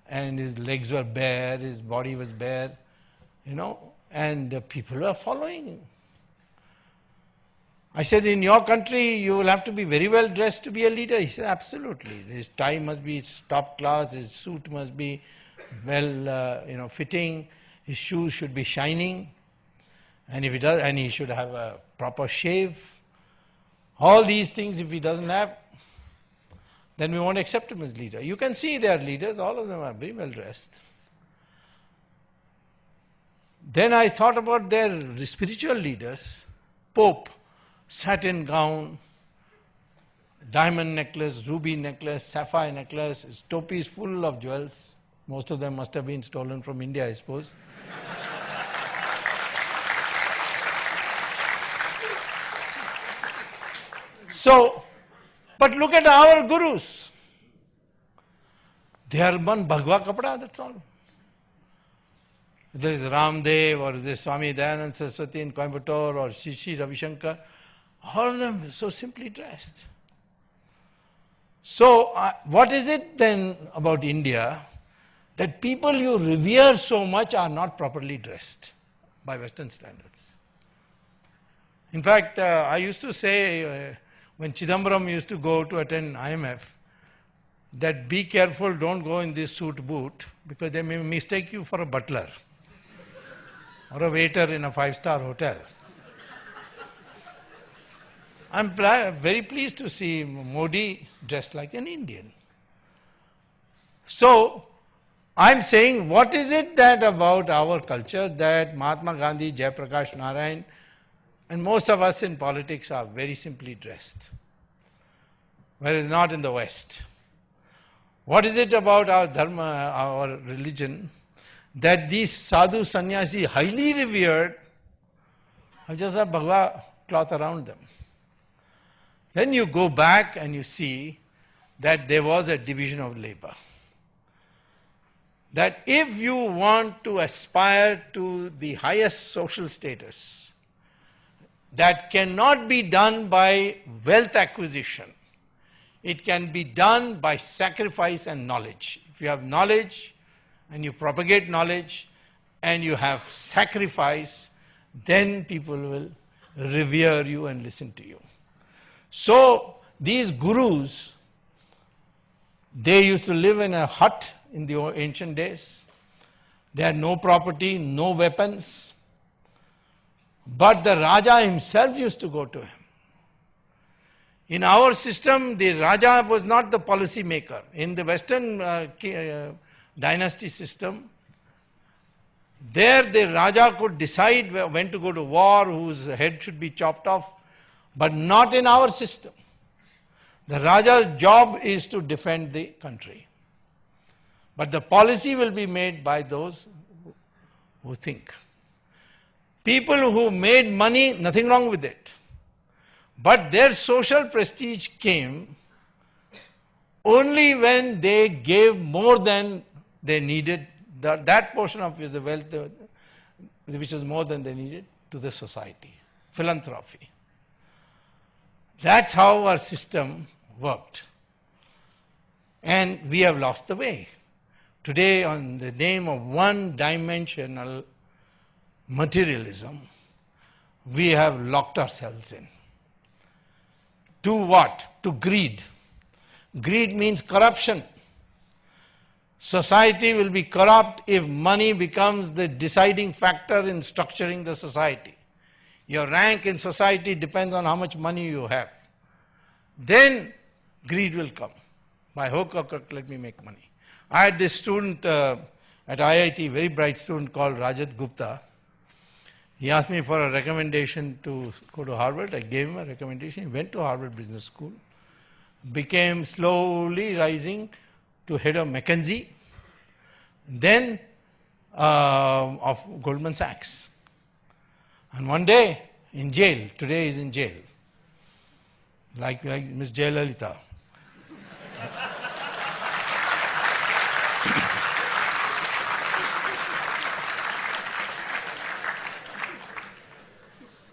and his legs were bare, his body was bare, and people were following. I said, "In your country, you will have to be very well dressed to be a leader." He said, "Absolutely. His tie must be top class, his suit must be well, fitting, his shoes should be shining, and if he does, and he should have a proper shave. All these things, if he doesn't have, then we won't accept him as leader." You can see their leaders, all of them are very well dressed. Then I thought about their spiritual leaders. Pope, satin gown, diamond necklace, ruby necklace, sapphire necklace, his topi is full of jewels. Most of them must have been stolen from India, I suppose. So, but look at our gurus. They are one bhagwa kapda, that's all. There is Ramdev or there is Swami Dayananda Saraswati in Coimbatore or Sri Ravi Shankar, all of them so simply dressed. So, what is it then about India that people you revere so much are not properly dressed by Western standards? In fact, I used to say when Chidambaram used to go to attend IMF, that be careful, don't go in this suit boot because they may mistake you for a butler or a waiter in a 5-star hotel. I'm very pleased to see Modi dressed like an Indian. So, I'm saying, what is it that about our culture that Mahatma Gandhi, Jayaprakash Narayan, and most of us in politics are very simply dressed, whereas not in the West? What is it about our dharma, our religion, that these sadhu sannyasi, highly revered, have just a bhagwa cloth around them? Then you go back and you see that there was a division of labor. That if you want to aspire to the highest social status, that cannot be done by wealth acquisition. It can be done by sacrifice and knowledge. If you have knowledge and you propagate knowledge and you have sacrifice, then people will revere you and listen to you. So these gurus, they used to live in a hut in the ancient days. They had no property, no weapons. But the Raja himself used to go to him. In our system, the Raja was not the policy maker. In the Western dynasty system, there the Raja could decide when to go to war, whose head should be chopped off, but not in our system. The Raja's job is to defend the country. But the policy will be made by those who think. People who made money, nothing wrong with it. But their social prestige came only when they gave more than they needed, that portion of the wealth which was more than they needed, to the society. Philanthropy. That's how our system worked. And we have lost the way. Today, on the name of one-dimensional materialism, we have locked ourselves in. To what? To greed. Greed means corruption. Society will be corrupt if money becomes the deciding factor in structuring the society. Your rank in society depends on how much money you have. Then greed will come. By hook or crook, let me make money. I had this student at IIT, very bright student called Rajat Gupta. He asked me for a recommendation to go to Harvard. I gave him a recommendation. He went to Harvard Business School, became slowly rising to head of McKinsey, then of Goldman Sachs. And one day in jail, today he's in jail, like Ms. Jayalalitha.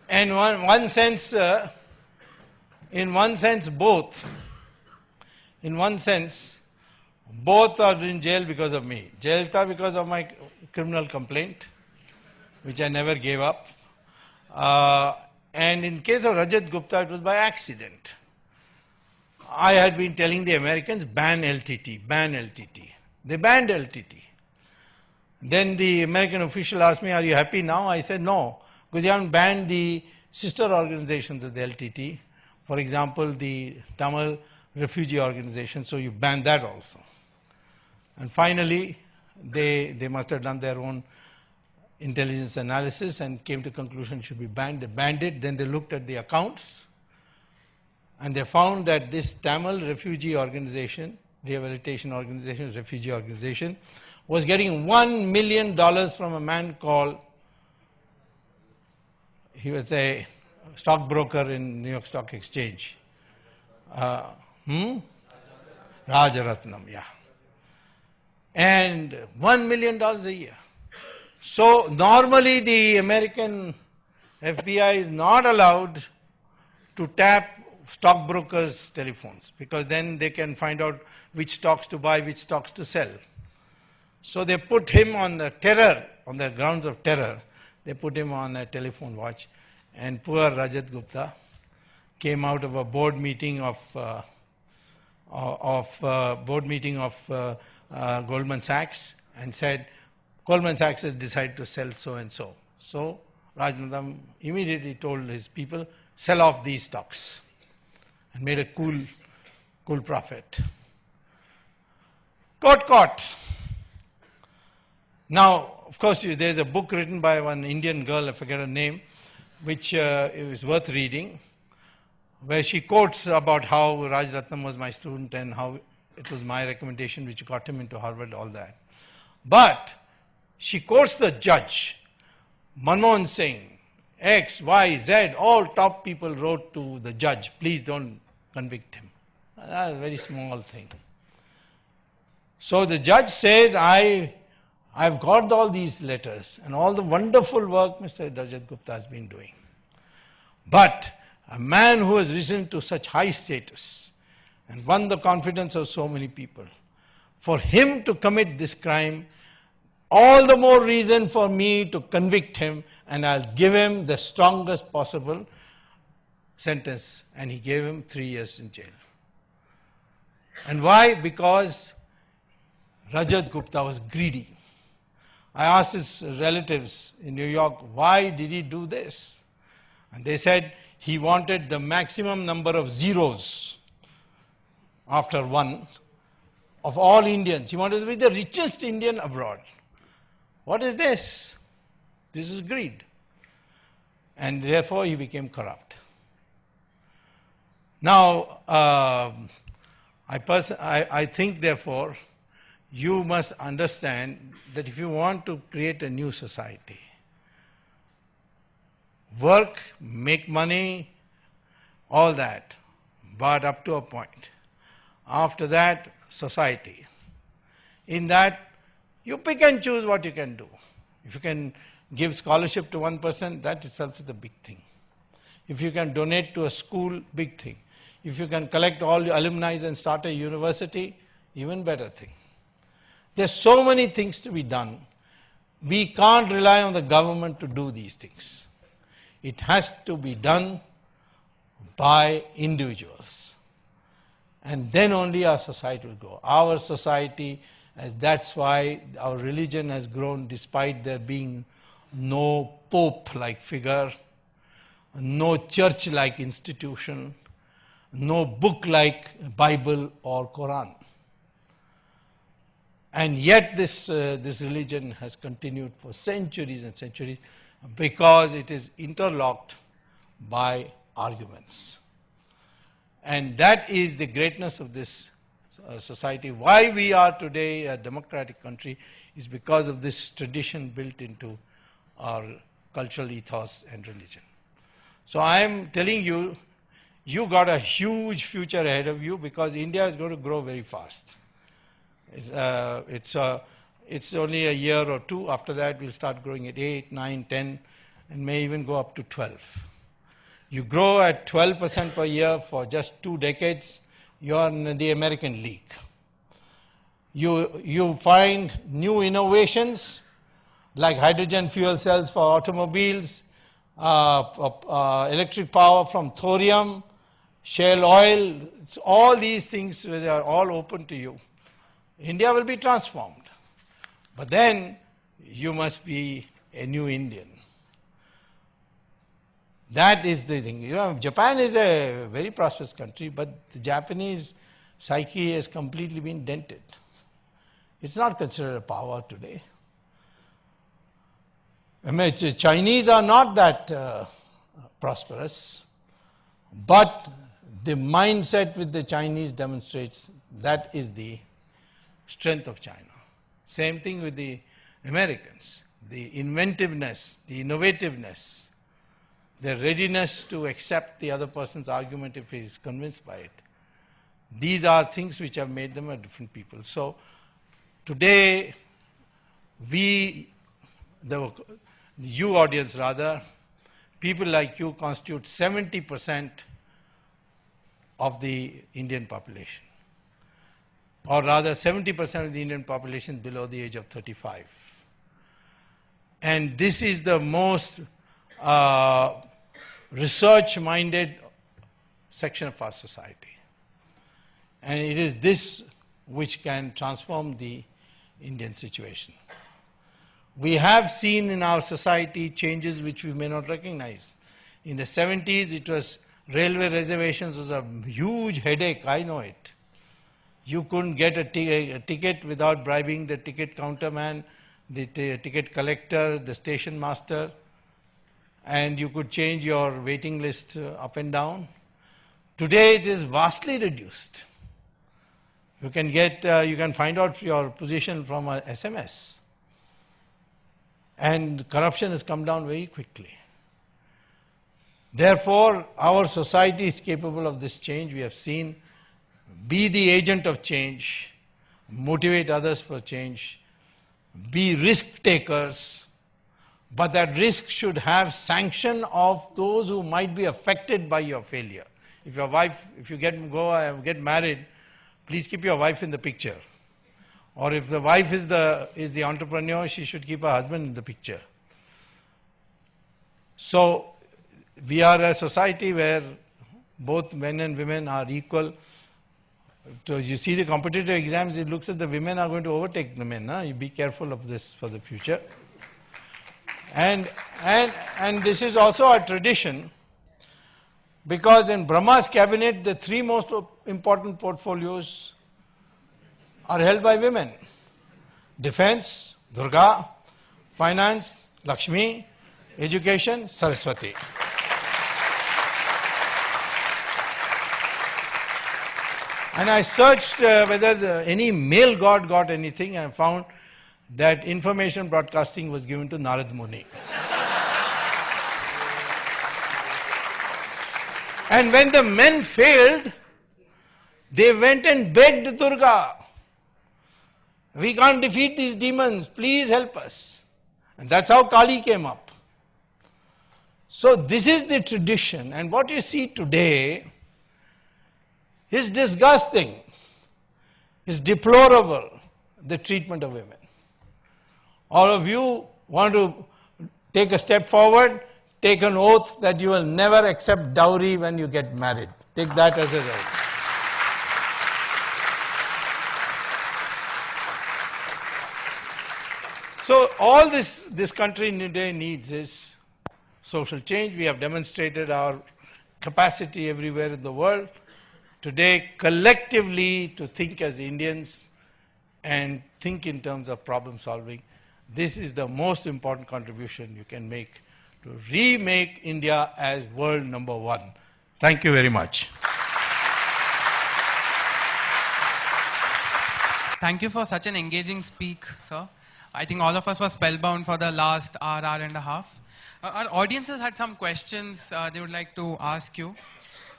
And in one sense, both are in jail because of me. Jayalalitha because of my criminal complaint, which I never gave up. And in case of Rajat Gupta, it was by accident. I had been telling the Americans, ban LTT, ban LTT. They banned LTT. Then the American official asked me, are you happy now? I said, no, because you haven't banned the sister organizations of the LTT. For example, the Tamil refugee organization, so you banned that also. And finally, they must have done their own intelligence analysis and came to the conclusion it should be banned. They banned it. Then they looked at the accounts and they found that this Tamil refugee organization, rehabilitation organization, refugee organization, was getting $1 million from a man called, he was a stockbroker in New York Stock Exchange. Rajaratnam, yeah. And $1 million a year. So normally the American FBI is not allowed to tap stockbrokers' telephones because then they can find out which stocks to buy, which stocks to sell. So they put him on the terror, on the grounds of terror, they put him on a telephone watch. And poor Rajat Gupta came out of a board meeting of Goldman Sachs and said, Goldman Sachs has decided to sell so and so. So Rajaratnam immediately told his people, sell off these stocks, and made a cool profit. Got caught. Now, of course, there's a book written by one Indian girl, I forget her name, which is worth reading, where she quotes about how Rajaratnam was my student and how it was my recommendation which got him into Harvard, all that. But she quotes the judge, Manmohan Singh, X, Y, Z, all top people wrote to the judge, please don't convict him. That's a very small thing. So the judge says, I've got all these letters and all the wonderful work Mr. Rajat Gupta has been doing. But a man who has risen to such high status and won the confidence of so many people, for him to commit this crime, all the more reason for me to convict him, and I'll give him the strongest possible sentence. And he gave him 3 years in jail. And why? Because Rajat Gupta was greedy. I asked his relatives in New York, why did he do this? And they said he wanted the maximum number of zeros after one of all Indians. He wanted to be the richest Indian abroad. What is this? This is greed. And therefore he became corrupt. Now, I think therefore, you must understand that if you want to create a new society, work, make money, all that, but up to a point. After that, society. In that, you pick and choose what you can do. If you can give scholarship to one person, that itself is a big thing. If you can donate to a school, big thing. If you can collect all your alumni and start a university, even better thing. There's so many things to be done. We can't rely on the government to do these things. It has to be done by individuals. And then only our society will grow. Our society As that's why our religion has grown despite there being no pope-like figure, no church-like institution, no book-like Bible or Quran. And yet this religion has continued for centuries and centuries because it is interlocked by arguments. And that is the greatness of this society. Why we are today a democratic country is because of this tradition built into our cultural ethos and religion. So I am telling you, you got a huge future ahead of you because India is going to grow very fast. It's only a year or two. After that, we'll start growing at 8, 9, 10, and may even go up to 12. You grow at 12% per year for just 2 decades, you're in the American league. You find new innovations like hydrogen fuel cells for automobiles, electric power from thorium, shale oil, all these things, they are all open to you. India will be transformed. But then you must be a new Indian. That is the thing. You know, Japan is a very prosperous country, but the Japanese psyche has completely been dented. It's not considered a power today. I mean, Chinese are not that prosperous, but the mindset with the Chinese demonstrates that is the strength of China. Same thing with the Americans. The inventiveness, the innovativeness, the readiness to accept the other person's argument if he is convinced by it. These are things which have made them a different people. So today, you audience rather, people like you constitute 70% of the Indian population. Or rather 70% of the Indian population below the age of 35. And this is the most research-minded section of our society. And it is this which can transform the Indian situation. We have seen in our society changes which we may not recognize. In the 70s, it was railway reservations was a huge headache, I know it. You couldn't get a ticket without bribing the ticket counter man, the ticket collector, the station master, and you could change your waiting list up and down. Today it is vastly reduced. You can find out your position from a SMS. And corruption has come down very quickly. Therefore, our society is capable of this change. We have seen, be the agent of change, motivate others for change, be risk takers, but that risk should have sanction of those who might be affected by your failure. If your wife, if you get married, please keep your wife in the picture. Or if the wife is the entrepreneur, she should keep her husband in the picture. So we are a society where both men and women are equal. So you see the competitive exams, it looks as the women are going to overtake the men. You be careful of this for the future. And this is also a tradition, because in Brahma's cabinet, the 3 most important portfolios are held by women. Defense, Durga; finance, Lakshmi; education, Saraswati. And I searched whether any male god got anything, and I found that information broadcasting was given to Narad Muni. And when the men failed, they went and begged Durga, "We can't defeat these demons, please help us." And that's how Kali came up. So this is the tradition, and what you see today is disgusting, is deplorable, the treatment of women. All of you want to take a step forward, take an oath that you will never accept dowry when you get married. Take that as a oath. So all this country today needs is social change. We have demonstrated our capacity everywhere in the world. Today, collectively, to think as Indians and think in terms of problem solving, this is the most important contribution you can make to remake India as world number one. Thank you very much. Thank you for such an engaging speak, sir. I think all of us were spellbound for the last hour and a half. Our audiences had some questions they would like to ask you.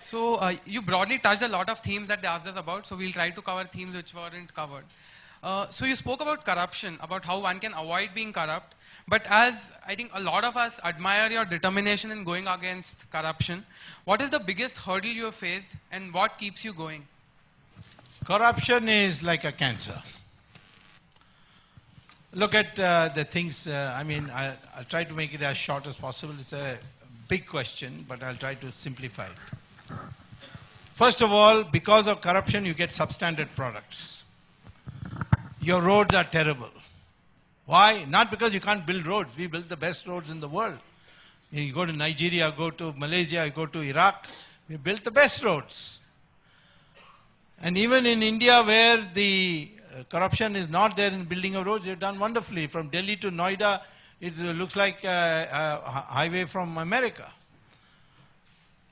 So you broadly touched a lot of themes that they asked us about, so we'll try to cover themes which weren't covered. So you spoke about corruption, about how one can avoid being corrupt. But as I think a lot of us admire your determination in going against corruption, what is the biggest hurdle you have faced and what keeps you going? Corruption is like a cancer. Look at the things, I'll try to make it as short as possible. It's a big question, but I'll try to simplify it. First of all, because of corruption, you get substandard products. Your roads are terrible. Why? Not because you can't build roads. We build the best roads in the world. You go to Nigeria, go to Malaysia, you go to Iraq, we built the best roads. And even in India, where the corruption is not there in building of roads, they've done wonderfully. From Delhi to Noida, it looks like a highway from America.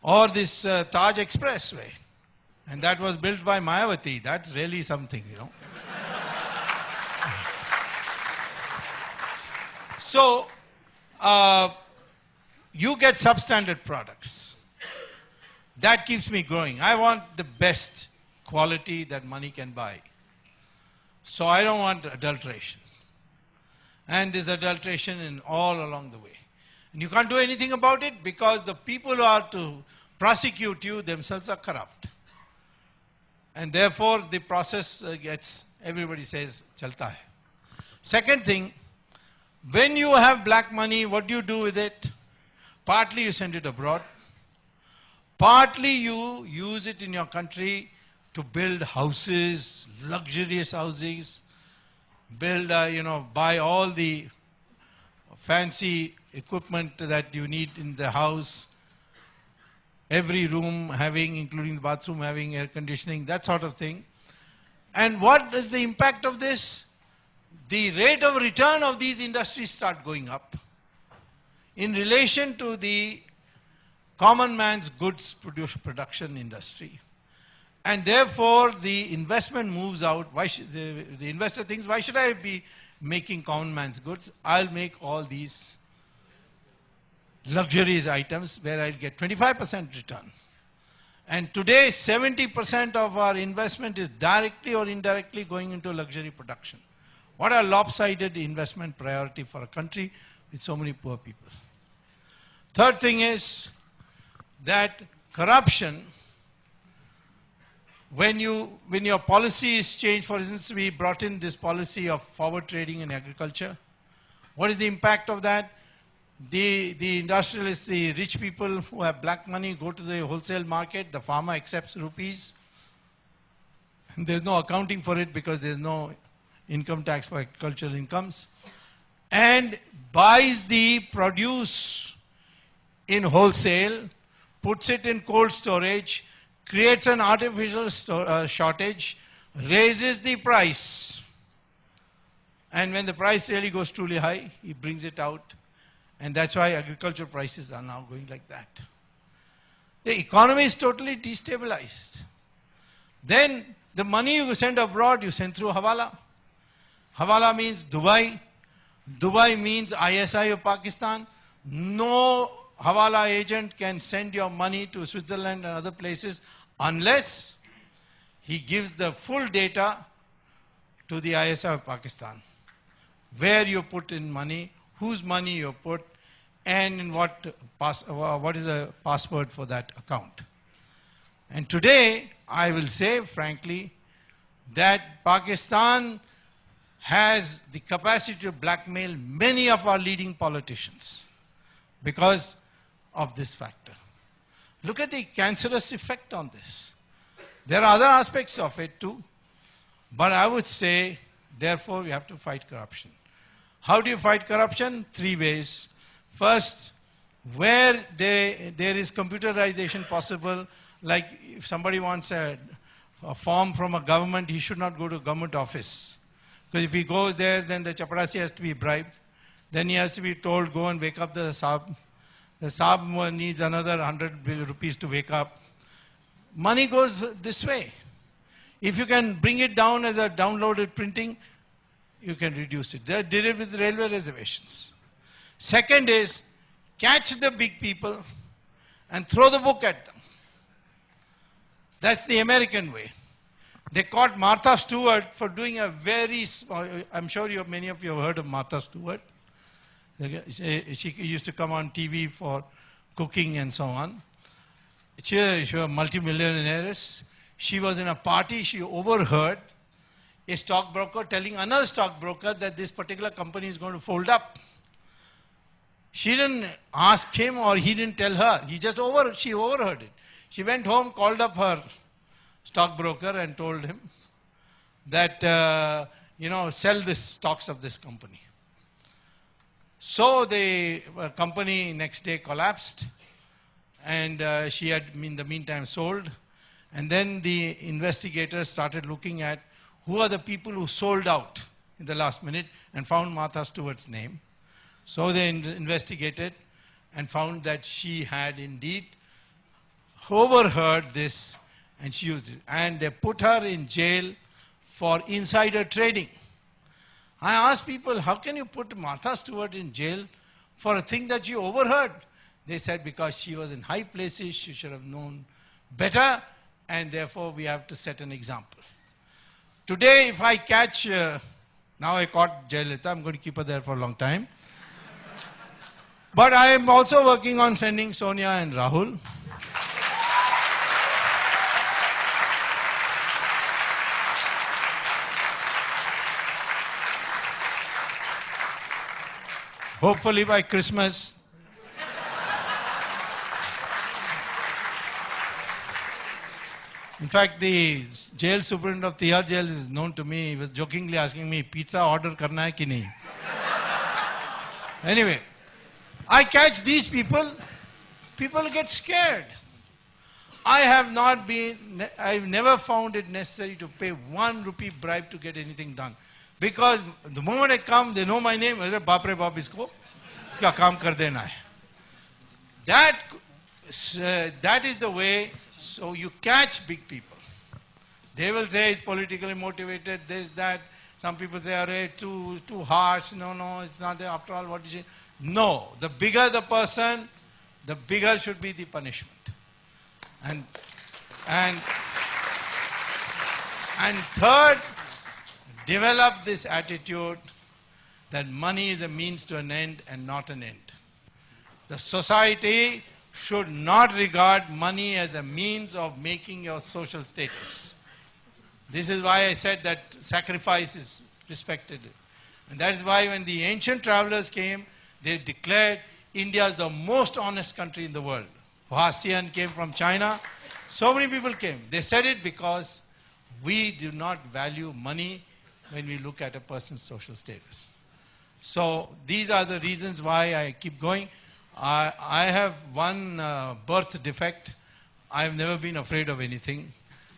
Or this Taj Expressway. And that was built by Mayawati. That's really something, you know. So, you get substandard products. That keeps me growing. I want the best quality that money can buy. So I don't want adulteration. And there's adulteration in all along the way. And you can't do anything about it because the people who are to prosecute you themselves are corrupt. And therefore the process everybody says, chalta hai. Second thing, when you have black money, what do you do with it? Partly you send it abroad. Partly you use it in your country to build houses, luxurious houses, build, buy all the fancy equipment that you need in the house, every room having, including the bathroom, having air conditioning, that sort of thing. And what is the impact of this? The rate of return of these industries start going up in relation to the common man's goods production industry. And therefore, the investment moves out. Why should the investor thinks, why should I be making common man's goods? I'll make all these luxurious items where I'll get 25% return. And today, 70% of our investment is directly or indirectly going into luxury production. What a lopsided investment priority for a country with so many poor people. Third thing is that corruption, when your policy is changed, for instance, we brought in this policy of forward trading in agriculture. What is the impact of that? The industrialists, the rich people who have black money go to the wholesale market, the farmer accepts rupees, and there's no accounting for it because there's no income tax for agricultural incomes, and buys the produce in wholesale, puts it in cold storage, creates an artificial shortage, raises the price. And when the price really goes truly high, he brings it out. And that's why agricultural prices are now going like that. The economy is totally destabilized. Then the money you send abroad, you send through Hawala. Hawala means Dubai. Dubai means ISI of Pakistan. No Hawala agent can send your money to Switzerland and other places unless he gives the full data to the ISI of Pakistan. Where you put in money, whose money you put, and in what is the password for that account. And today, I will say frankly, that Pakistan has the capacity to blackmail many of our leading politicians because of this factor. Look at the cancerous effect on this. There are other aspects of it too, but I would say, therefore, we have to fight corruption. How do you fight corruption? 3 ways. First, where there is computerization possible, like if somebody wants a form from a government, he should not go to a government office. Because if he goes there, then the chaparasi has to be bribed. Then he has to be told, go and wake up the Saab. The Saab needs another 100 rupees to wake up. Money goes this way. If you can bring it down as a downloaded printing, you can reduce it. They did it with railway reservations. Second is, catch the big people and throw the book at them. That's the American way. They caught Martha Stewart for doing a very small, I'm sure many of you have heard of Martha Stewart. She used to come on TV for cooking and so on. She was a multimillionaire. She was in a party, she overheard a stockbroker telling another stockbroker that this particular company is going to fold up. She didn't ask him or he didn't tell her. She overheard it. She went home, called up her stockbroker and told him that, sell the stocks of this company. So the company next day collapsed and she had in the meantime sold. And then the investigators started looking at who are the people who sold out in the last minute and found Martha Stewart's name. So they investigated and found that she had indeed overheard this and she used it. And they put her in jail for insider trading. I asked people, how can you put Martha Stewart in jail for a thing that she overheard? They said because she was in high places, she should have known better, and therefore we have to set an example. Today, if I catch, now I caught Jayalalitha, I'm going to keep her there for a long time. But I am also working on sending Sonia and Rahul. Hopefully by Christmas. In fact, the jail superintendent of Tihar jail is known to me. He was jokingly asking me, pizza order karna hai ki nahi? Anyway, I catch these people, people get scared. I've never found it necessary to pay 1 rupee bribe to get anything done. Because the moment I come, they know my name. Baap re baap iska kaam kar dena hai. That is the way, so you catch big people. They will say it's politically motivated, this, that. Some people say, arey, too harsh. No, it's not, after all, what is it? No, the bigger the person, the bigger should be the punishment. And third, develop this attitude that money is a means to an end and not an end. The society should not regard money as a means of making your social status. This is why I said that sacrifice is respected. And that is why when the ancient travelers came, they declared India is the most honest country in the world. Huasian came from China. So many people came. They said it because we do not value money when we look at a person's social status. So these are the reasons why I keep going. I have one birth defect. I have never been afraid of anything.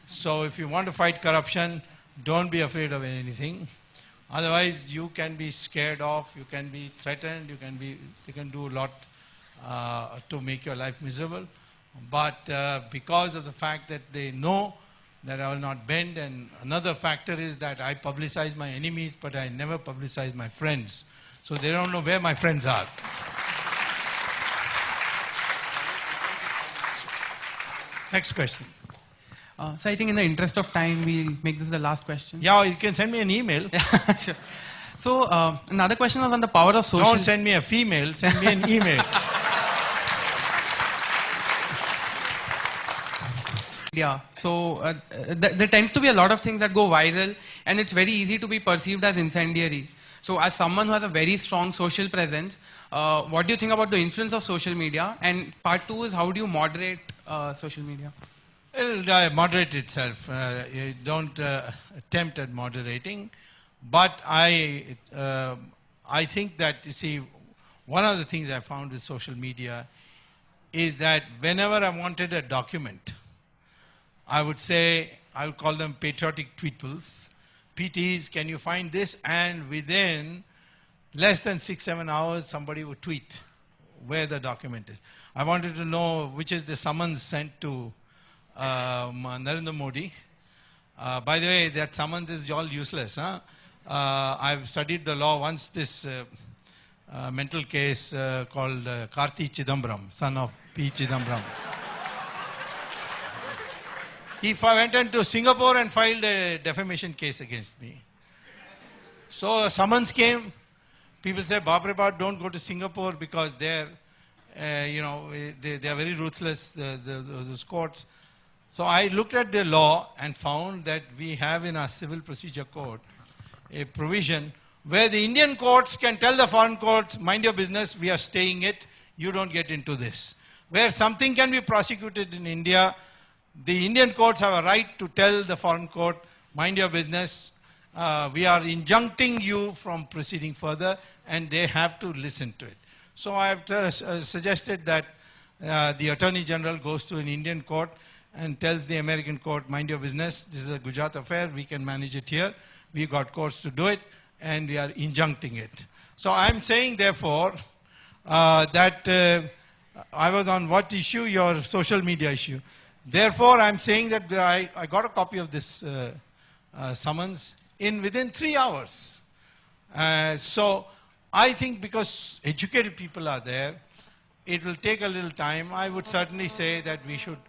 So if you want to fight corruption, don't be afraid of anything. Otherwise, you can be scared off, you can be threatened, you can do a lot to make your life miserable. But because of the fact that they know that I will not bend, and another factor is that I publicize my enemies, but I never publicize my friends. So they don't know where my friends are. Next question. So I think in the interest of time, we'll make this the last question. Yeah, you can send me an email. Sure. So another question was on the power of social... Don't send me a female, send me an email. Yeah, so there tends to be a lot of things that go viral, and it's very easy to be perceived as incendiary. So as someone who has a very strong social presence, what do you think about the influence of social media? And part 2 is, how do you moderate social media? It'll moderate itself. You don't attempt at moderating. But I I think that, you see, one of the things I found with social media is that whenever I wanted a document, I would say, I would call them patriotic tweetbles. PTs, can you find this? And within less than 6-7 hours, somebody would tweet where the document is. I wanted to know which is the summons sent to Narendra Modi. By the way, that summons is all useless. Huh? I've studied the law once. This mental case called Karti Chidambaram, son of P. Chidambaram. He went into Singapore and filed a defamation case against me. So a summons came. People say, Babre Bhat, don't go to Singapore because they're, they are very ruthless, those courts. So I looked at the law and found that we have in our Civil Procedure Code a provision where the Indian courts can tell the foreign courts, mind your business, we are staying it, you don't get into this. Where something can be prosecuted in India, the Indian courts have a right to tell the foreign court, mind your business, we are injuncting you from proceeding further, and they have to listen to it. So I have suggested that the Attorney General goes to an Indian court and tells the American court, mind your business, this is a Gujarat affair, we can manage it here, we got courts to do it, and we are injuncting it. So I'm saying, therefore, that I was on what issue? Your social media issue. Therefore, I'm saying that I got a copy of this summons within 3 hours. So I think because educated people are there, it will take a little time. I would certainly say that we should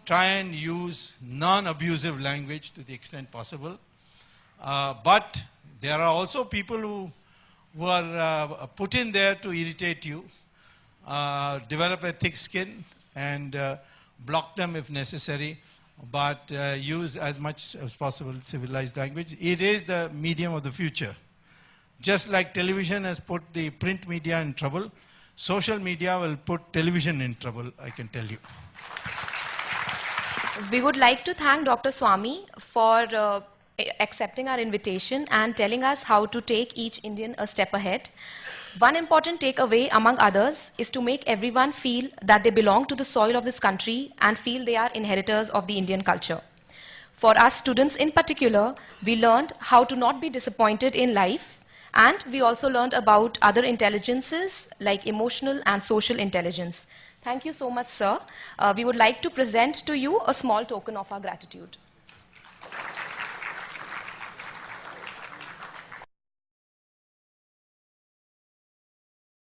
try and use non-abusive language to the extent possible. But there are also people who are put in there to irritate you, develop a thick skin, and block them if necessary, but use as much as possible civilized language. It is the medium of the future. Just like television has put the print media in trouble, social media will put television in trouble, I can tell you. We would like to thank Dr. Swami for accepting our invitation and telling us how to take each Indian a step ahead. One important takeaway, among others, is to make everyone feel that they belong to the soil of this country and feel they are inheritors of the Indian culture. For us students in particular, we learned how to not be disappointed in life, and we also learned about other intelligences like emotional and social intelligence. Thank you so much, sir. We would like to present to you a small token of our gratitude.